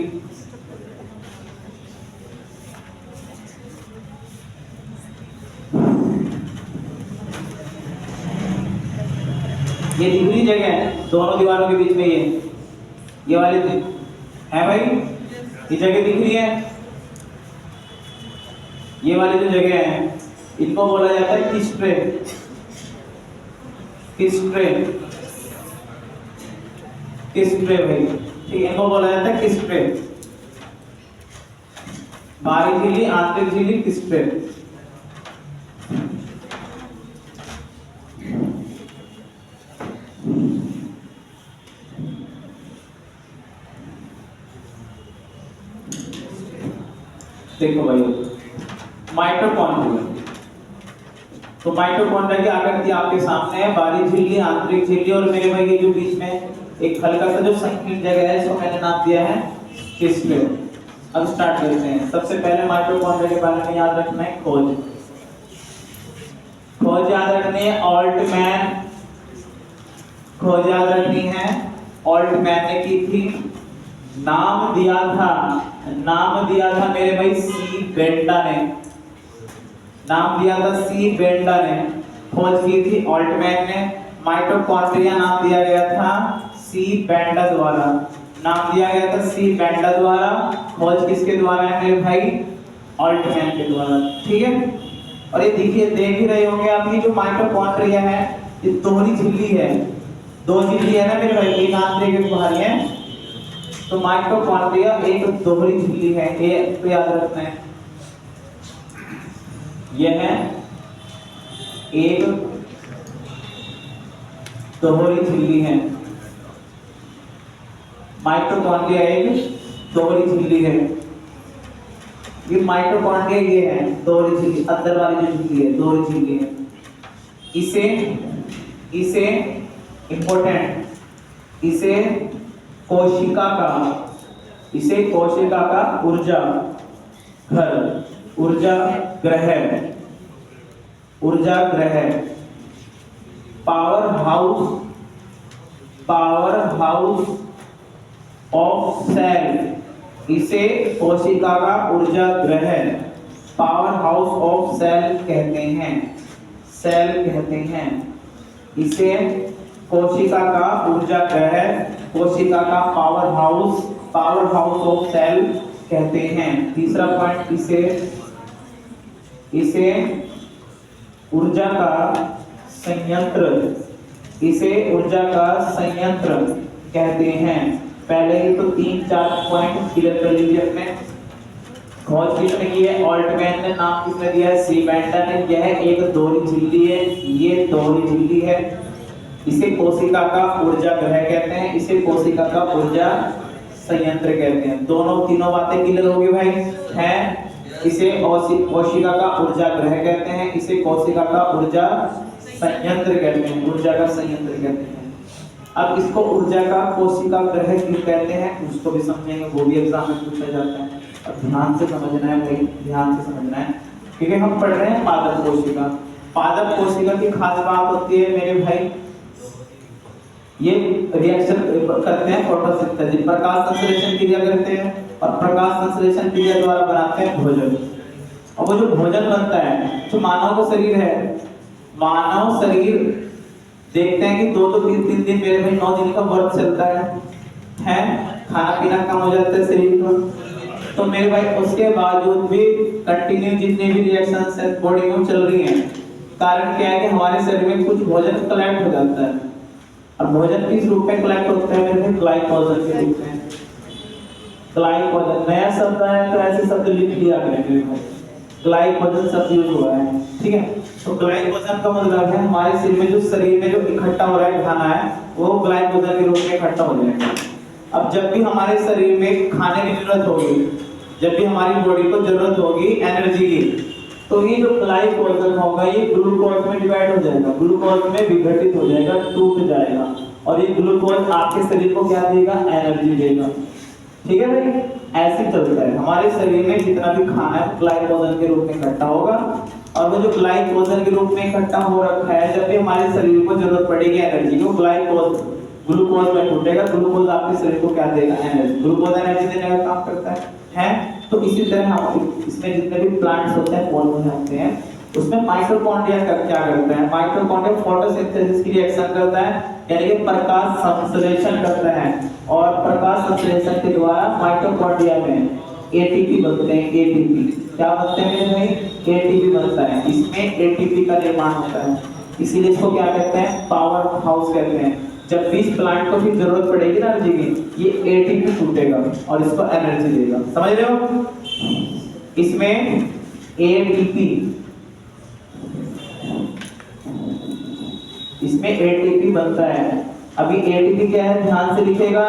ये दिख रही जगह है दोनों दीवारों के बीच में, ये वाली है भाई, ये जगह दिख रही है। ये वाली जो जगह है इनको बोला जाता है किस्ट्रे, किस्ट्रे, किस्ट्रे भाई, ठीक है, इनको बोला जाता है किस्ट्रे। बाहरी झिल्ली, आंतरिक झिल्ली, किस्ट्रे। देखो भाई माइटोकॉन्ड्रिया, तो माइटोकॉन्ड्रिया की आकृति आपके सामने है, बाहरी झिल्ली, आंतरिक झिल्ली और मेरे भाई ये जो बीच में एक हल्का सा जो संकीर्ण जगह है इसको मैंने नाम दिया है किस्ट्रे। अब स्टार्ट करते हैं। सबसे पहले माइटोकॉन्ड्रिया के बारे में याद रखना है खोज, खोज याद रखनी है। ऑल्टमैन, खोज याद रखनी है, ऑल्टमैन ने की थी। नाम दिया था, नाम दिया था मेरे भाई सी बेंडा ने, नाम दिया था सी बेंडा ने। खोज की थी ऑल्टमैन ने। माइटोकॉन्ड्रिया नाम दिया गया था सी बेंडा द्वारा, नाम दिया गया था सी बेंडा द्वारा। खोज किसके द्वारा है मेरे भाई? ऑल्टमैन के द्वारा, ठीक है। और ये देखिए, देख ही रहे होंगे आप, ये जो माइटोकॉन्ड्रिया है ये दोहरी झिल्ली है, दो झिल्ली है ना मेरे भाई, एक आंतरिक एक बाहरी है। तो माइटोकॉन्ड्रिया एक दोहरी झिल्ली है, ये तो याद रखना है। यह है एक दोहरी झिल्ली है, माइटोकॉन्ड्रिया एक दोहरी झिल्ली है। ये माइटोकॉन्ड्रिया ये है दोहरी झिल्ली, अंदर वाली जो झिल्ली है दोहरी झिल्ली है। इसे इंपॉर्टेंट, इसे कोशिका का ऊर्जा घर, ऊर्जा ग्रह, पावर हाउस ऑफ सेल, इसे कोशिका का ऊर्जा ग्रह, पावर हाउस ऑफ सेल कहते हैं, सेल कहते हैं। इसे कोशिका का ऊर्जा ग्रह, कोशिका का पावर हाउस ऑफ सेल कहते हैं। तीसरा पॉइंट, इसे ऊर्जा का संयंत्र, इसे ऊर्जा का संयंत्र कहते हैं। पहले ही तो 3-4 पॉइंट क्लियर कर लीजिए अपने। खोज किसने की है? ऑल्टमैन ने। नाम किसने दिया है? सी बेंटन ने। यह एक दोहरी झिल्ली है, ये दोहरी झिल्ली है। इसे कोशिका का ऊर्जा ग्रह कहते हैं, इसे कोशिका का ऊर्जा संयंत्र कहते हैं। दोनों तीनों बातें क्लियर होगी भाई हैं। इसे कोशिका का ऊर्जा ग्रह कहते हैं, इसे कोशिका का ऊर्जा संयंत्र कहते हैं, ऊर्जा का संयंत्र कहते हैं। अब इसको ऊर्जा का कोशिका ग्रह क्यों कहते हैं उसको भी समझेंगे, वो भी एग्जाम में पूछा जाता है। अब ध्यान से समझना है भाई, ध्यान से समझना है, क्योंकि हम पढ़ रहे हैं पादप कोशिका। पादप कोशिका की खास बात होती है मेरे भाई, ये रिएक्शन करते हैं फोटोसिंथेसिस, प्रकाश संश्लेषण क्रिया करते हैं, और प्रकाश संश्लेषण क्रिया द्वारा बनाते हैं भोजन। और वो जो भोजन बनता है, जो मानव का शरीर है, मानव शरीर देखते हैं कि 2-3 दिन मेरे भाई 9 दिन का व्रत चलता है, खाना पीना कम हो जाता है शरीर का। तो मेरे भाई उसके बावजूद भी कंटिन्यू जितने भी रिएक्शंस है बॉडी में चल रही हैं। कारण क्या है कि हमारे शरीर में कुछ भोजन कलेक्ट हो जाता है, और भोजन किस रूप में कलेक्ट होता है मेरे भाई? ग्लाइकोजन के रूप में। ग्लाइकोजन नया शब्द है तो ऐसे शब्द लिख लिया करें मेरे भाई, ग्लाइकोजन शब्द यूज हुआ है, ठीक है। तो ग्लाइकोजन का मतलब है हमारे शरीर में जो इकट्ठा हो रहा है खाना है, वो ग्लाइकोजन के रूप में इकट्ठा हो जाएगा। अब जब भी हमारे शरीर में खाने की जरूरत होगी, जब भी हमारी बॉडी को जरूरत होगी एनर्जी की, तो ये जो ग्लाइकोजन होगा ये ग्लूकोज में डिवाइड हो जाएगा, ग्लूकोज में विघटित हो जाएगा, टूट जाएगा, और ये ग्लूकोज आपके शरीर को क्या देगा? एनर्जी देगा, ठीक है भाई। ऐसे चलता है हमारे शरीर में जितना भी खाना है ग्लाइकोजन के रूप में इकट्ठा होगा, और वो जो ग्लाइकोजन के रूप में इकट्ठा हो रखा है, जब भी हमारे शरीर को जरूरत पड़ेगी एनर्जी की, वो ग्लूकोज में टूटेगा। ग्लूकोज आपके शरीर को क्या देगा? एनर्जी। ग्लूकोज एनर्जी देने का काम करता है। तो इसी तरह हम इसमें जितने भी प्लांट्स होते हैं, फॉर्म होते हैं, उसमें माइटोकॉन्ड्रिया क्या करता है? माइटोकॉन्ड्रिया फोटोसिंथेसिस की रिएक्शन करता है, यानी कि प्रकाश संश्लेषण करता है, और प्रकाश संश्लेषण के द्वारा माइटोकॉन्ड्रिया में एटीपी बनते हैं। एटीपी क्या बनते हैं मेरे भाई? एटीपी बनता है, इसमें एटीपी का निर्माण होता है, इसीलिए इसको क्या कहते हैं? पावर हाउस कहते हैं। जब भी इस प्लांट को भी जरूरत पड़ेगी ना एनर्जी की, ये एटीपी टूटेगा और इसको एनर्जी देगा, समझ रहे हो? इसमें एटीपी बनता है। अभी एटीपी क्या है? ध्यान से लिखेगा,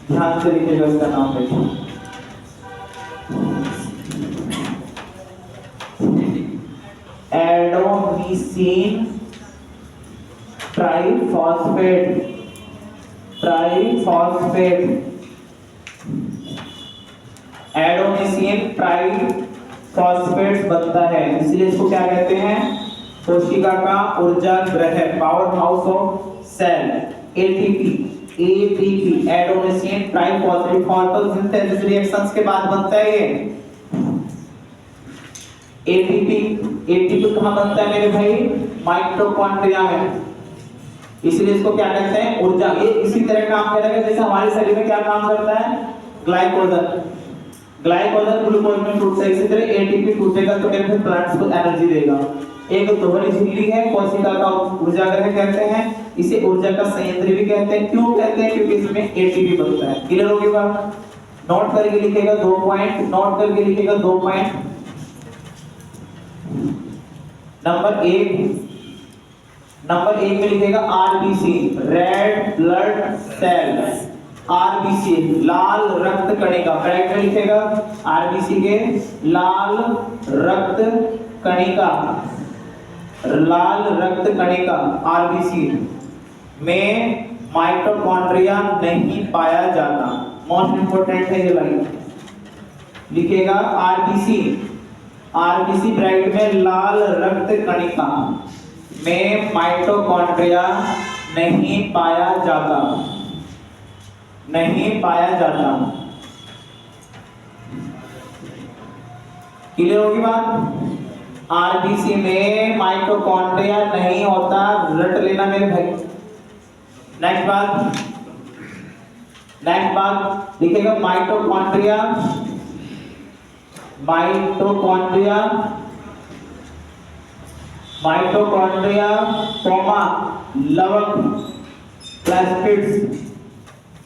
ध्यान से लिखेगा, इसका नाम देखिए, एडेनोसिन ट्राइफॉस्फेट एडेनोसिन ट्राइफॉस्फेट बनता है, इसलिए इसको क्या कहते हैं? कोशिका का ऊर्जा ग्रह, power house of cell. ATP adenosine triphosphate photosynthesis reactions के बाद बनता है ये एटीपी कहाँ बनता है मेरे भाई? माइटोकॉन्ड्रिया में, इसलिए इसको क्या कहते हैं? ऊर्जा। ये इसी तरह काम करेगा जैसे हमारे शरीर में क्या काम करता है? ग्लाइकोजन ग्लूकोज में टूटता है, इसी तरह एटीपी टूटेगा तो मेरे प्लांट्स को एनर्जी देगा। एक दोहरी झिल्ली है, कोशिका का ऊर्जा ग्रह कहते हैं, इसे ऊर्जा का संयंत्र भी कहते हैं। क्यों कहते हैं? क्योंकि इसमें एटीपी बनता है। क्लियर हो गई बात? नोट करके लिखेगा 2 पॉइंट, नोट करके लिखेगा 2 पॉइंट। नंबर एक में लिखेगा RBC, red blood cell. RBC लाल रक्त कणिका, ब्रैकेट में लिखेगा आरबीसी के लाल रक्त कणिका, लाल रक्त कणिका आरबीसी में माइटोकॉन्ड्रिया नहीं पाया जाता। मोस्ट इंपोर्टेंट है ये लाइन, लिखेगा आरबीसी ब्रैकेट में लाल रक्त कणिका में माइटोकॉन्ड्रिया नहीं पाया जाता, नहीं पाया जाता। क्लियर होगी बात? आरबीसी में माइटोकॉन्ड्रिया नहीं होता, रट लेना मेरे भाई। नेक्स्ट बात लिखेगा माइटोकॉन्ड्रिया, माइटोकॉन्ड्रिया कोमा लवक प्लास्टिड्स,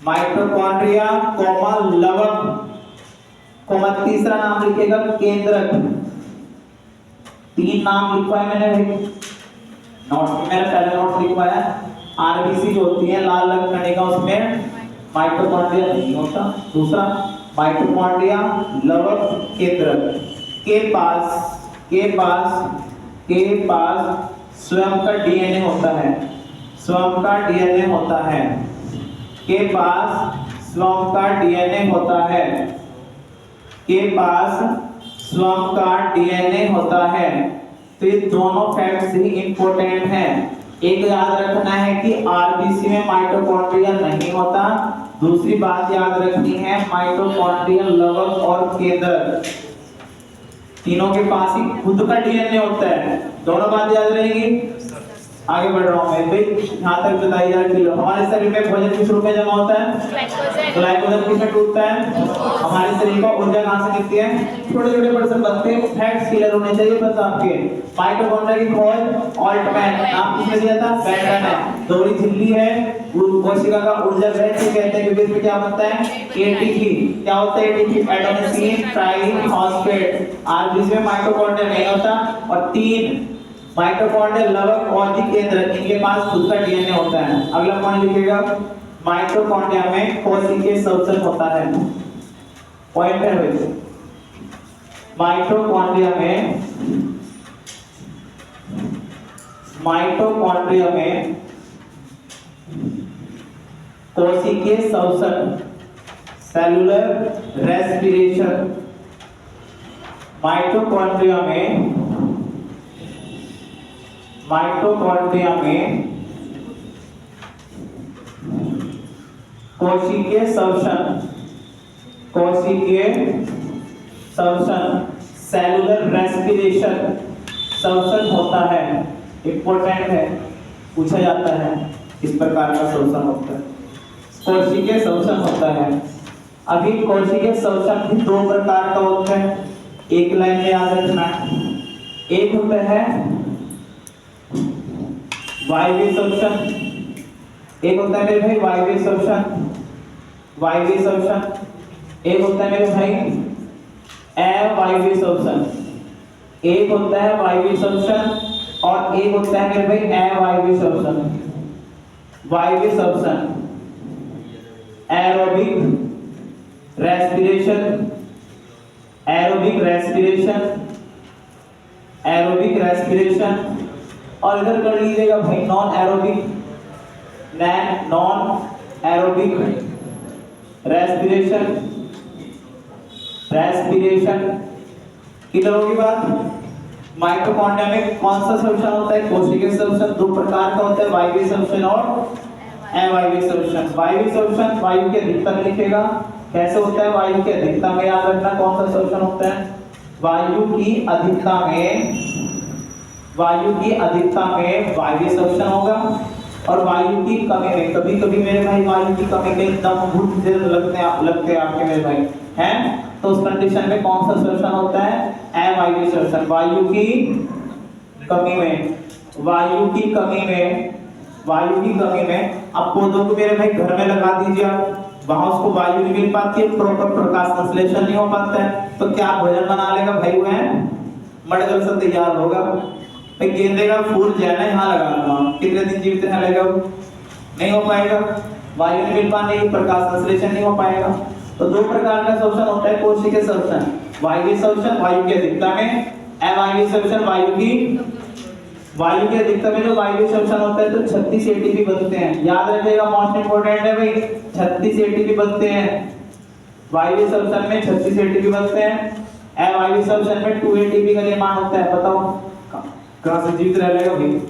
माइटोकॉन्ड्रिया कोमा लवक कोमा। तीसरा नाम लिखेगा केंद्रक। 3 नाम लिखवाए मैंने भाई, नोट में मैंने पहले नोट लिखवाया। आरबीसी जो होती है लाल रंग कणिका, उसमें माइटोकॉन्ड्रिया नहीं होता। दूसरा माइटोकॉन्ड्रिया लवक केंद्रक के पास स्वयं का डीएनए होता है, स्वयं का डीएनए होता है, के पास स्वयं का डीएनए होता है, के पास स्वयं का डीएनए होता है। तो ये दोनों फैक्ट्स ही इंपॉर्टेंट हैं। एक याद रखना है कि आरबीसी में माइटोकॉन्ड्रिया नहीं होता। दूसरी बात याद रखनी है माइटोकॉन्ड्रिया लवक और केंद्रक तीनों के पास ही खुद का डीएनए होता है। दोनों बात याद रहेगी। आगे बढ़ रहा हूं मैं भाई, यहाँ तक बताई जा रही है। हमारे शरीर में भोजन किस रूप में जमा होता है? ग्लाइकोजन किसमें टूटता है? हमारे शरीर को ऊर्जा कहाँ से मिलती है? छोटे छोटे पर्सन बनते हैं, फैक्ट्स क्लियर होने चाहिए बस आपके। माइटोकॉन्ड्रिया की खोज ऑल्टमैन, नाम किसने दिया था? बेंटन है। दोहरी झिल्ली है, कोशिका का ऊर्जा ग्रहण कहते हैं क्योंकि इसमें क्या बनता है? एटीपी। क्या होता है एटीपी? Adenosine triphosphate. आरबीसी में माइटोकॉन्ड्रिया नहीं होता। और 3 माइटोकॉन्ड्रिया लवक और केंद्रक, इनके पास खुद का डीएनए होता है। अगला पॉइंट लिखिएगा माइटोकॉन्ड्रिया में कोशिकीय संवचन होता है। पॉइंट है वैसे माइटोकॉन्ड्रिया में कोशिकीय संवचन, सेलुलर रेस्पिरेशन। माइटोकॉन्ड्रिया में कोशिकीय संवचन, सेलुलर रेस्पिरेशन संवचन होता है। इंपॉर्टेंट है, पूछा जाता है किस प्रकार का संवचन होता है। कोशिकीय संवचन होता है। अभी कोशिकीय संवचन भी 2 प्रकार का होता है, एक लाइन में याद रखना। एक होता है वायवीय संवचन, एक होता है मेरे भाई वायवीय संवचन, एक होता है मेरे भाई अवायवीय संवचन। एक होता है वायवीय संवचन और एक होता है मेरे भाई अवायवीय संवचन। वायवीय संवचन एरोबिक रेस्पिरेशन। और इधर कर लीजिएगा भाई नॉन एरोबिक रेस्पिरेशन। क्लियर होगी बात? माइटोकॉन्ड्रिया में कौन सा संवचन होता है? कोशिकीय संवचन। 2 प्रकार का होता है, वायवीय संवचन और अवायवीय संवचन। वायवीय संवचन वायु की अधिकता में लिखेगा। कैसे होता है? वायु की अधिकता में याद रखना कौन सा संवचन होता है? वायु की अधिकता में वायवीय संवचन होगा। और वायु की कमी में कभी कभी मेरे भाई वायु की कमी के दम घुटने लगते हैं आपके मेरे भाई हैं, तो उस कंडीशन में कौन सा संवचन होता है? अवायवीय संवचन। वायु की कमी में आप पौधों को मेरे भाई घर में लगा दीजिए, आप वहां उसको वायु नहीं मिल पाती है, प्रॉपर प्रकाश संश्लेषण नहीं हो पाता है, तो क्या भोजन बना लेगा भाई? वह मटगल से तैयार होगा। भाई गेंदे का फूल जो है ना यहाँ लगा दूंगा, कितने दिन जीवित रहेगा? नहीं हो पाएगा, वायु नहीं मिल पाने, प्रकाश संश्लेषण नहीं हो पाएगा। तो 2 प्रकार का संवचन होता है कोशिकीय संवचन। वायवीय संवचन वायु की अधिकता में, अवायवीय संवचन वायु की अधिकता में जो वायवीय संवचन होता है तो 36 एटीपी बनते हैं। याद रखिएगा, मोस्ट इंपोर्टेंट है भाई, 36 एटीपी बनते हैं। वायवीय संवचन में 36 एटीपी बनते हैं, अवायवीय संवचन में 2 एटीपी का निर्माण होता है। बताओ कहां से जीवित रहेगा भाई?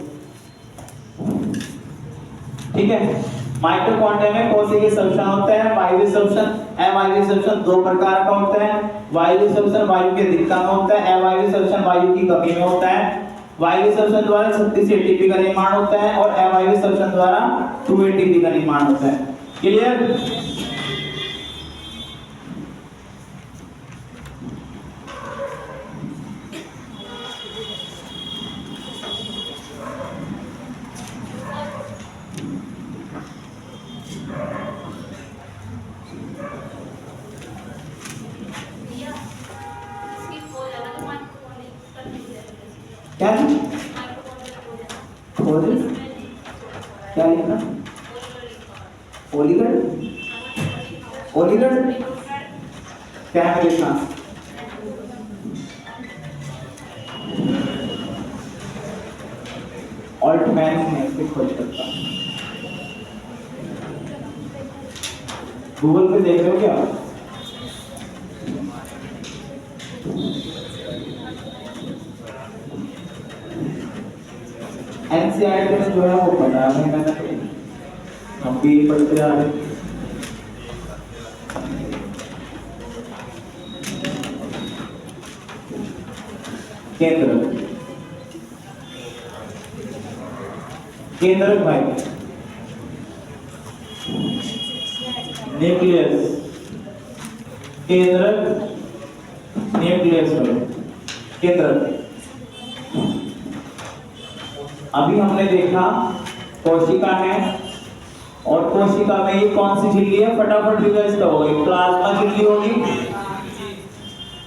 ठीक है, माइटोकॉन्ड्रिया में कोशिकीय श्वसन होता है, वायवीय श्वसन, अवायवीय श्वसन दो प्रकार का होता है। वायवीय श्वसन वायु की अधिकता में होता है, अवायवीय श्वसन वायु की कमी में होता है। वायवीय श्वसन द्वारा 36 एटीपी का निर्माण होता है और अवायवीय श्वसन द्वारा 2 एटीपी का निर्माण होता है। क्लियर? क्या क्या लिखना? ओलिगड ओलिगड क्या है लिखना? ऑल्टमैन ने इसकी खोज करता। गूगल पे देख रहे हो क्या? एनसीईआरटी में जो है वो पता है, मैंने हम भी पढ़ते आ रहे। केंद्र केंद्रक भाई, न्यूक्लियस, केंद्रक न्यूक्लियस है केंद्रक। अभी हमने देखा कोशिका है और कोशिका में ये कौन सी झिल्ली है, फटाफट रिवाइज करोगे। प्लाज्मा झिल्ली होगी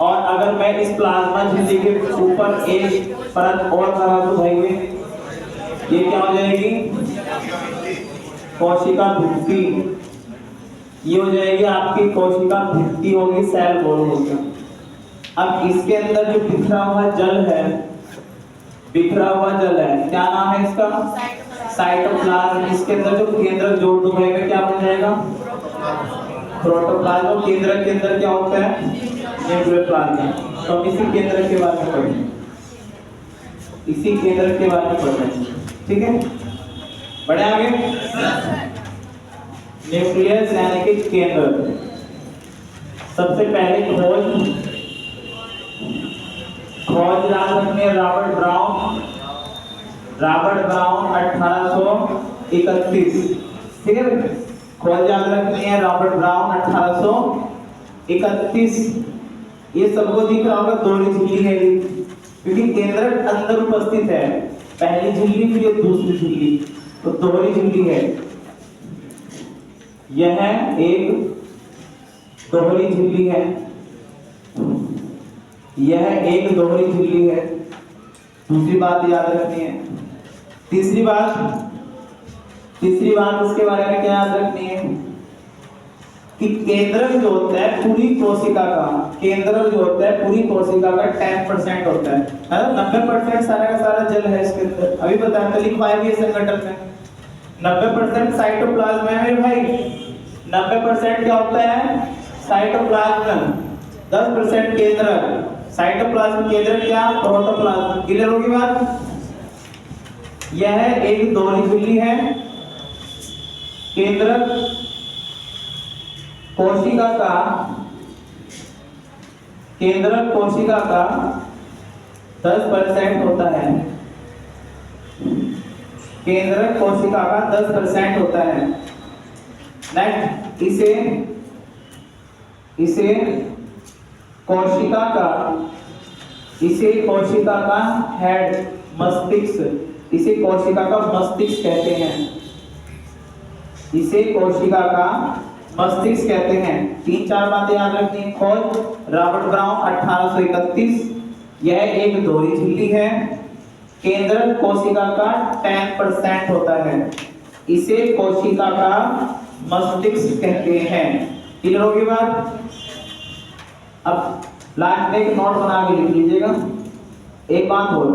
और अगर मैं इस प्लाज्मा झिल्ली के ऊपर एक परत और लगा दूं भाई, ये क्या हो जाएगी? कोशिका भित्ति। ये हो जाएगी आपकी कोशिका भित्ति होगी, सेल वॉल होगी। अब इसके अंदर जो बिखरा हुआ जल है, बिखरा हुआ जल है, क्या नाम है इसका? साइटोप्लाज्म। इसके अंदर जो केंद्रक जोड़ दूंगा क्या बन जाएगा? प्रोटोप्लाज्म। केंद्रक के अंदर क्या होता है? न्यूक्लियोप्लाज्म। तो हम इसी केंद्रक के बारे में पढ़ेंगे, इसी केंद्रक के बारे में पढ़ेंगे, ठीक है? बढ़े आगे। न्यूक्लियस यानी कि केंद्र। सबसे पहले खोज याद रखनी है, रॉबर्ट ब्राउन 1831, ठीक है? खोज याद रखनी है रॉबर्ट ब्राउन 1831। ये सबको दिख रहा होगा, दोहरी झिल्ली है क्योंकि केंद्रक अंदर उपस्थित है। पहली झिल्ली फिर ये दूसरी झिल्ली, तो दोहरी झिल्ली है। यह एक दोहरी झिल्ली है, यह एक दोहरी झिल्ली है। दूसरी बात याद रखनी है। तीसरी बात उसके बारे में क्या याद रखनी है कि केंद्रक जो होता है पूरी कोशिका का, केंद्रक जो होता है पूरी कोशिका का 10% होता है। 90% सारा का सारा जल है इसके अंदर। अभी बताया था लिखवाया भी संगठन में 90% साइटोप्लाज्म है मेरे भाई। 90% क्या होता है? साइटोप्लाज्म। 10% केंद्रक। साइटोप्लाज्म केंद्रक क्या? प्रोटोप्लाज्म। क्लियर होगी बात? यह एक दोहरी झिल्ली है। केंद्रक कोशिका का, केंद्रक कोशिका का 10% होता है। केंद्रक कोशिका का 10% होता है। नेक्स्ट, इसे कोशिका का हेड, मस्तिष्क, इसे कोशिका का मस्तिष्क कहते हैं। इसे कोशिका का मस्तिष्क कहते हैं। 3-4 बातें याद रखनी है। खोज रॉबर्ट ब्राउन 1831। यह एक दोहरी झिल्ली है। केंद्रक कोशिका का 10% होता है। इसे कोशिका का मस्तिष्क कहते हैं। क्लियर होगी बात? अब लास्ट में एक नोट बना के लिख लीजिएगा। एक बात और,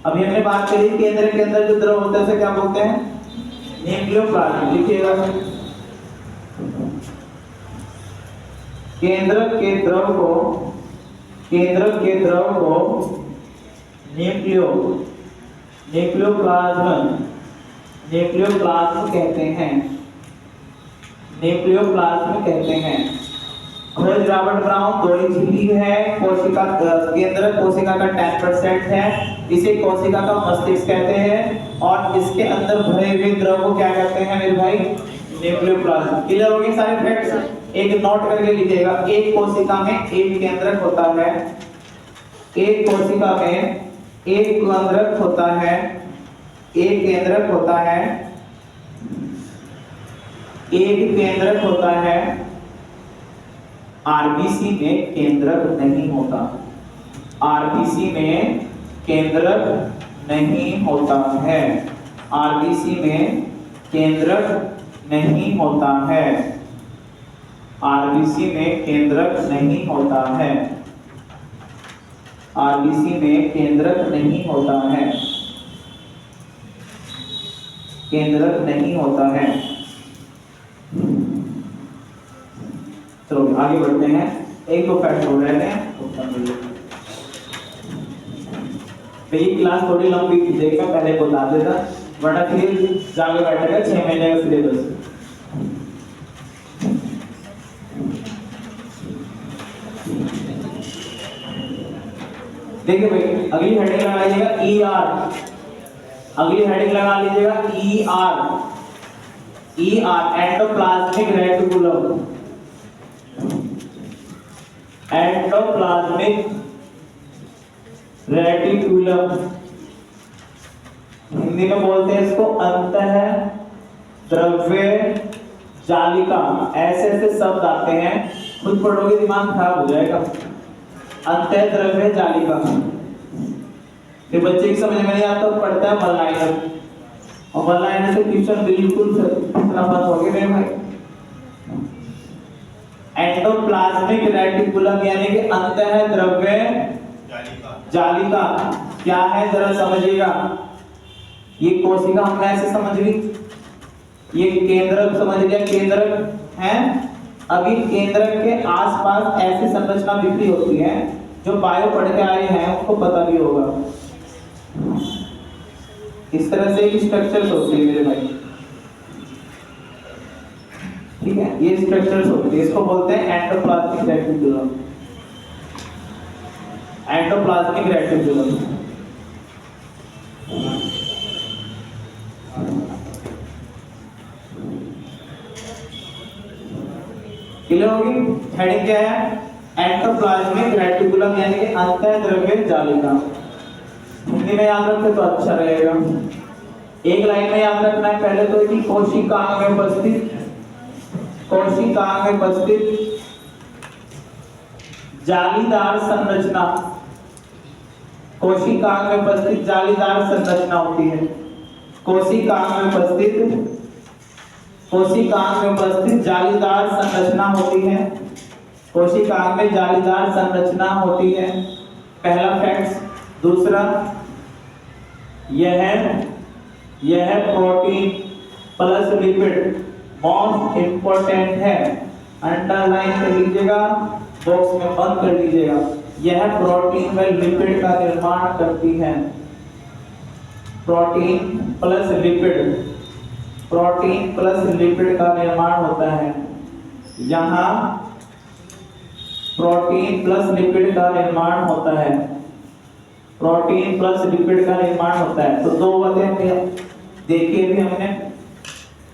अभी हमने बात करी केंद्र के अंदर जो द्रव होता है उसे क्या बोलते हैं? न्यूक्लियोप्लाज्म। लिखिएगा, केंद्रक के द्रव को न्यूक्लियोप्लाज्म कहते हैं। न्यूक्लियोप्लाज्म कहते हैं। खोज रॉबर्ट ब्राउन, दोहरी झिल्ली है, कोशिका केंद्र कोशिका का 10% है, इसे कोशिका का मस्तिष्क कहते हैं और इसके अंदर भरे हुए द्रव को क्या कहते हैं मेरे भाई? न्यूक्लियोप्लाज्म। क्लियर हो गए सारे फैक्ट्स? एक नोट करके लीजिएगा, एक कोशिका में एक केंद्रक होता है, एक कोशिका में एक केंद्रक होता है, एक केंद्रक होता है, एक केंद्रक होता है। आरबीसी में केंद्रक नहीं होता, आरबीसी में केंद्रक नहीं होता है, आरबीसी में केंद्रक नहीं होता है, आरबीसी में केंद्रक नहीं होता है, आरबीसी में केंद्रक नहीं होता है, केंद्रक नहीं होता है। चलो आगे बढ़ते हैं, एक दो फैक्ट हो रहे हैं। मेरी क्लास थोड़ी लंबी कीजिएगा, पहले बता देता, वरना फिर जाके बैठेगा 6 महीने का सिलेबस। देखिए भाई, अगली हेडिंग लगा लीजिएगा ER, अगली हेडिंग लगा लीजिएगा ER, ER endoplasmic reticulum, endoplasmic reticulum, Hindi में बोलते हैं इसको अंतः द्रव्य जालिका। ऐसे ऐसे शब्द आते हैं, खुद पढ़ोगे दिमाग खराब हो जाएगा। अंतः द्रव्य जालिका, ये बच्चे की समझ में नहीं आता तो पढ़ता है वन लाइनर, और वन लाइनर से ट्यूशन बिल्कुल बंद हो गए मेरे भाई। एंडोप्लाज्मिक रेटिकुलम यानी कि अंतः द्रव्य जालिका क्या है जरा समझिएगा। ये कोशिका हमने ऐसे समझ ली, ये केंद्रक समझ लिया, केंद्रक है। अभी केंद्रक के आसपास ऐसी संरचना बिखरी होती है, जो बायो पढ़ के आए हैं उनको पता भी होगा। इस तरह से एक स्ट्रक्चर्स होती है मेरे भाई, ठीक है, ये स्ट्रक्चर्स होती है, इसको बोलते हैं endoplasmic reticulum, endoplasmic reticulum. Clear होगी? हेडिंग क्या है? एंडोप्लाज्मिक रेटिकुलम यानी कि अंतः द्रव्य जालिका। हिंदी में याद रखते तो अच्छा रहेगा। एक लाइन में याद रखना है पहले तो कि कोशिकांग में उपस्थित, कोशिकांग में उपस्थित जालीदार संरचना, कोशिकांग में उपस्थित जालीदार संरचना होती है। कोशिकांग में उपस्थित, कोशिकांग में उपस्थित जालीदार संरचना होती है, कोशिकांग में जालीदार संरचना होती है, पहला फैक्ट। दूसरा, यह protein plus lipid most important है, अंडरलाइन कर लीजिएगा, बॉक्स में बंद कर लीजिएगा। यह प्रोटीन व लिपिड का निर्माण करती है, protein plus lipid, protein plus lipid का निर्माण होता है। यहाँ प्रोटीन प्लस लिपिड का निर्माण होता है, प्रोटीन प्लस लिपिड का निर्माण होता है। तो दो बातें हमने देखी भी, हमने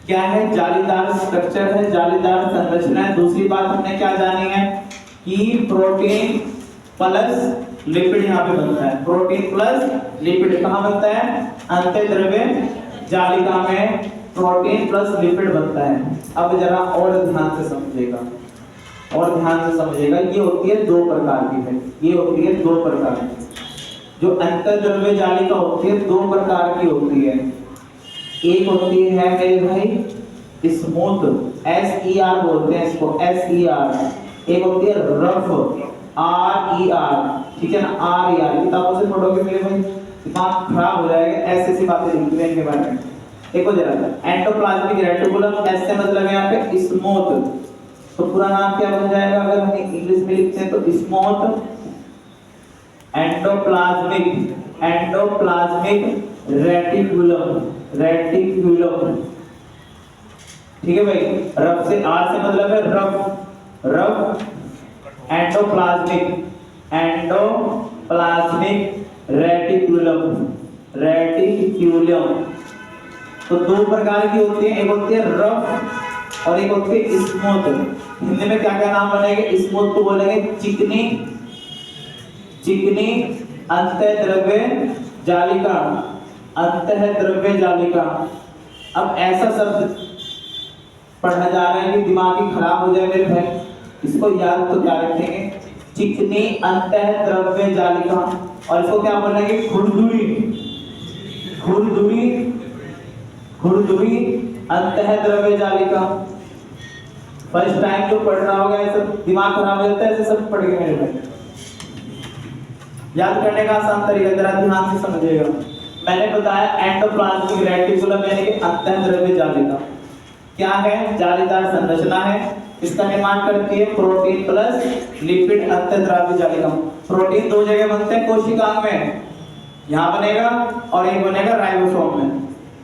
क्या है, जालीदार स्ट्रक्चर है, जालीदार संरचना है। दूसरी बात हमने क्या जानी है कि प्रोटीन प्लस लिपिड यहाँ पे बनता है, प्रोटीन प्लस लिपिड कहाँ बनता है? अंतः द्रव्य जालिका में प्रोटीन प्लस लिपिड बनता है। अब जरा और ध्यान से समझिएगा, और ध्यान से समझिएगा, ये होती है दो प्रकार की है, ये होती है दो प्रकार की। जो अंतः द्रव्य जालिका होती है दो प्रकार की होती है। एक होती है मेरे भाई स्मूथ, SER बोलते हैं इसको, SER। एक होती है रफ, RER, ठीक है ना, RER। किताबों से पढ़ोगे मेरे भाई दिमाग खराब हो जाएगा, ऐसी ऐसी बातें लिखी हुई इनके बारे में। देखो जरा, एंडोप्लाज्मिक रेटिकुलम, ऐसे मतलब यहाँ पे स्मूथ, तो पूरा नाम क्या बन जाएगा अगर हम इंग्लिश में लिखते हैं तो? Smooth endoplasmic, endoplasmic reticulum, reticulum. ठीक है भाई। रफ से आर से मतलब है rough, rough endoplasmic, endoplasmic reticulum, reticulum. तो दो प्रकार की होती है, एक होती है रफ और एक होती है स्मूथ। हिंदी में क्या क्या नाम बनेंगे? स्मूथ को बोलेंगे चिकनी, चिकनी अंतःद्रव्य जालिका, अंतःद्रव्य जालिका। अब ऐसा शब्द पढ़ा जा रहा है कि दिमाग ही खराब हो जाए मेरे भाई, इसको याद तो क्या रखेंगे? चिकनी अंतःद्रव्य जालिका। और इसको क्या बोलेंगे? खुरदुरी, खुरदुरी, खुरदुरी अंतःद्रव्य जालिका। फर्स्ट टाइम जो पढ़ रहा होगा ऐसा दिमाग खराब हो जाता है, ऐसे सब पढ़ के मेरे भाई। याद करने का आसान तरीका जरा ध्यान से समझिएगा। मैंने बताया एंडोप्लाज्मिक रेटिकुलम यानी कि अंतःद्रव्य जालिका क्या है? जालीदार संरचना है। इसका निर्माण करती है प्रोटीन प्लस लिपिड अंतःद्रव्य जालिका। प्रोटीन दो जगह बनते हैं कोशिकांग में, यहाँ बनेगा और एक बनेगा राइबोसोम में,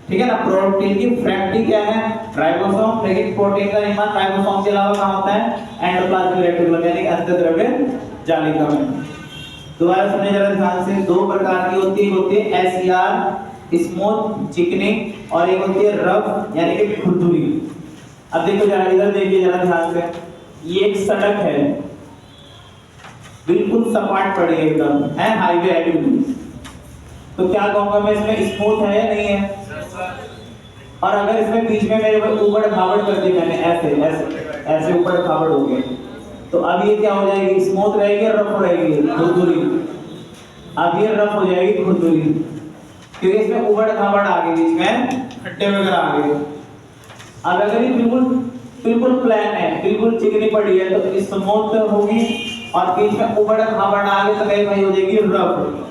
ठीक है ना। प्रोटीन की फैक्ट्री क्या है? राइबोसोम। लेकिन प्रोटीन का निर्माण राइबोसोम के अलावा कहाँ होता है? एंडोप्लाज्मिक रेटिकुलम यानी कि अंतःद्रव्य जालिका में। दोबारा सुनिए जरा ध्यान से। दो प्रकार की होती है एसईआर स्मूथ चिकनी, और एक होती है रफ यानी कि खुरदुरी। अब देखो जरा इधर देखिए जरा ध्यान से, ये एक सड़क है, बिल्कुल सपाट पड़ी है एकदम, है हाईवे एवेन्यू। तो क्या कहूंगा मैं, इसमें स्मूथ है या नहीं है? और अगर इसमें बीच में मेरे को ऊबड़ खाबड़ कर दी मैंने, ऐसे ऐसे ऐसे ऊबड़ खाबड़ हो गए, तो अब ये क्या हो जाएगी? स्मूथ रहेगी और रफ रहेगी? खुरदुरी। अब ये रफ हो जाएगी खुरदुरी, क्योंकि इसमें ऊबड़ खाबड़ आ गई, बीच में खड्डे वगैरह आ गए। अब अगर ये बिल्कुल बिल्कुल प्लेन है, बिल्कुल चिकनी पड़ी है, तो स्मूथ होगी, और बीच में ऊबड़ खाबड़ आ गए तो भाई हो जाएगी रफ।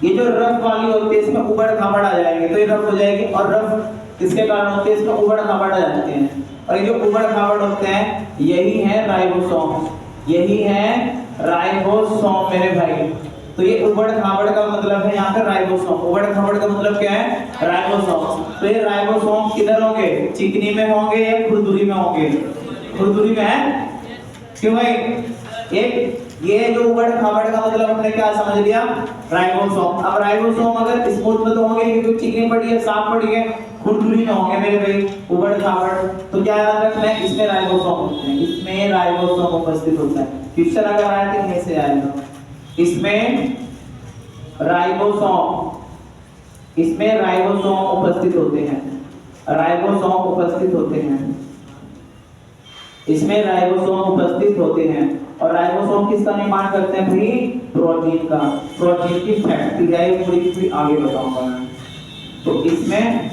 ये जो रफ वाली होती है इसमें ऊबड़ खाबड़ आ जाएंगे तो ये रफ हो जाएगी। और रफ किसके कारण होती है? इसमें ऊबड़ खाबड़ आ जाते हैं, और ये जो ऊबड़ खाबड़ होते हैं यही है राइबोसोम, यही है राइबोसोम मेरे भाई। तो ये ऊबड़ खाबड़ का मतलब है यहाँ पे राइबोसोम, ऊबड़ खाबड़ का मतलब क्या है? राइबोसोम। तो ये राइबोसोम किधर होंगे? चिकनी में होंगे या खुरदुरी में होंगे? खुरदुरी में है। क्यों भाई? एक ये जो ऊबड़ खाबड़ का मतलब हमने क्या समझ लिया? राइबोसोम। अब राइबोसोम अगर स्मूथ में तो होंगे क्योंकि चिकनी पड़ी है, साफ पड़ी है, खुरदुरी में होंगे मेरे भाई ऊबड़ खाबड़। तो क्या याद रखना है? इसमें राइबोसोम होते हैं, इसमें राइबोसोम उपस्थित होता है। क्वेश्चन अगर आया तो यहीं से आएगा, इसमें राइबोसोम, इसमें राइबोसोम उपस्थित होते हैं, राइबोसोम उपस्थित होते हैं, इसमें राइबोसोम उपस्थित होते हैं। और राइबोसोम किसका निर्माण करते हैं भाई? प्रोटीन का। प्रोटीन की फैक्ट्री है ये पूरी आगे बताऊंगा मैं। तो इसमें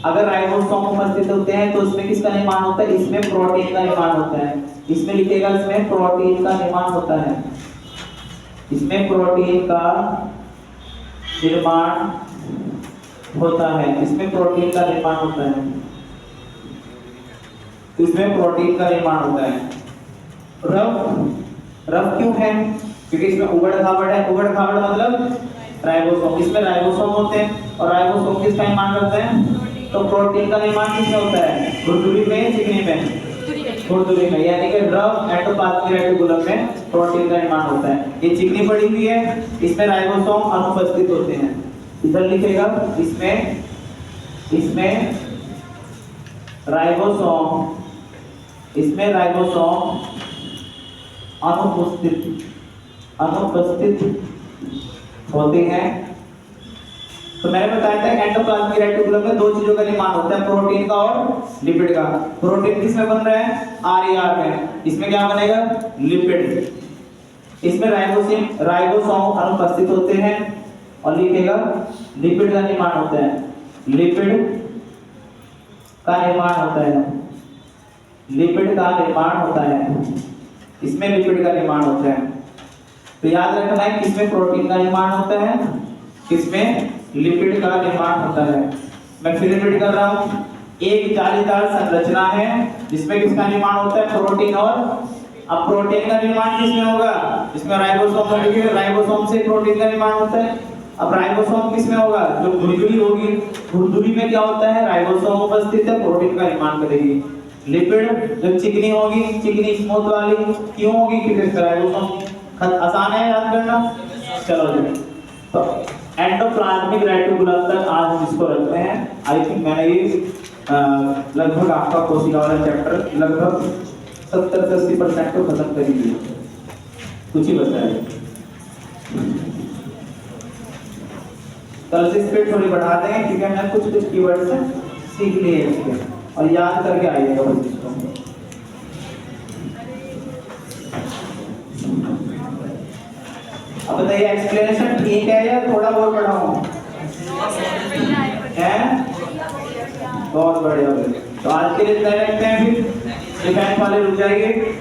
अगर राइबोसोम उपस्थित होते हैं तो इसमें किसका निर्माण होता है? इसमें प्रोटीन का निर्माण होता है। इसमें लिखेगा इसमें प्रोटीन का निर्माण होता है, इसमें प्रोटीन का निर्माण होता है, इसमें प्रोटीन का निर्माण होता है, इसमें प्रोटीन का निर्माण होता है। रफ, रफ क्यों है? क्योंकि इसमें ऊबड़ खाबड़ है, ऊबड़ खाबड़ मतलब राइबोसोम, इसमें राइबोसोम होते हैं, और राइबोसोम किसका निर्माण करते हैं? तो प्रोटीन का निर्माण किसमें होता है? खुरदुरी में, चिकनी में? खुरदुरी में, यानी कि रफ एंडोप्लाज्मिक रेटिकुलम में प्रोटीन का निर्माण होता है। ये चिकनी पड़ी हुई है, इसमें राइबोसोम अनुपस्थित होते हैं। इधर लिखेगा इसमें, इसमें राइबोसोम, इसमें राइबोसोम अनुपस्थित, अनुपस्थित होते हैं। तो मैंने बताया था एंडोप्लाज्मिक रेटिकुलम में दो चीजों का निर्माण होता है, प्रोटीन का और लिपिड का। प्रोटीन किसमें बन रहा है? आरईआर में। इसमें क्या बनेगा? लिपिड। इसमें राइबोसोम अनुपस्थित होते हैं, और लिखेगा लिपिड का निर्माण होता है, लिपिड का निर्माण होता है, लिपिड का निर्माण होता है, इसमें लिपिड का निर्माण होता है। तो याद रखना है किसमें प्रोटीन का निर्माण होता है, किसमें लिपिड का निर्माण होता है। मैं फिर रिपीट कर रहा हूं, एक जालीदार संरचना है जिसमें किसका निर्माण होता है? प्रोटीन। और अब प्रोटीन का निर्माण किसमें होगा? इसमें राइबोसोम, राइबोसोम से प्रोटीन का निर्माण होता है, अब राइबोसोम किसमें होगा? जो खुरदुरी होगी, खुरदुरी में क्या होता है? राइबोसोम उपस्थित है, प्रोटीन का निर्माण करेगी। लिपिड जो चिकनी होगी, चिकनी स्मूथ वाली क्यों होगी? क्योंकि राइबोसोम आसान है याद करना। चलो जी, तो एंडोप्लाज्मिक रेटिकुलम तक आज हम इसको रखते हैं। आई थिंक मैंने ये लगभग आपका कोशिका वाला चैप्टर लगभग 70 से 80% को खत्म कर ही दिया, कुछ ही बचा है। कल से स्पीड थोड़ी बढ़ा देंगे क्योंकि हमने कुछ कुछ कीवर्ड्स सीख लिए इसके, और याद करके आइएगा बस इसको। अब बताइए एक्सप्लेनेशन ठीक है या थोड़ा और बढ़ाऊं? है बहुत बढ़िया। तो आज के लिए इतना रखते हैं, फिर डिफेंस वाले रुक जाएंगे।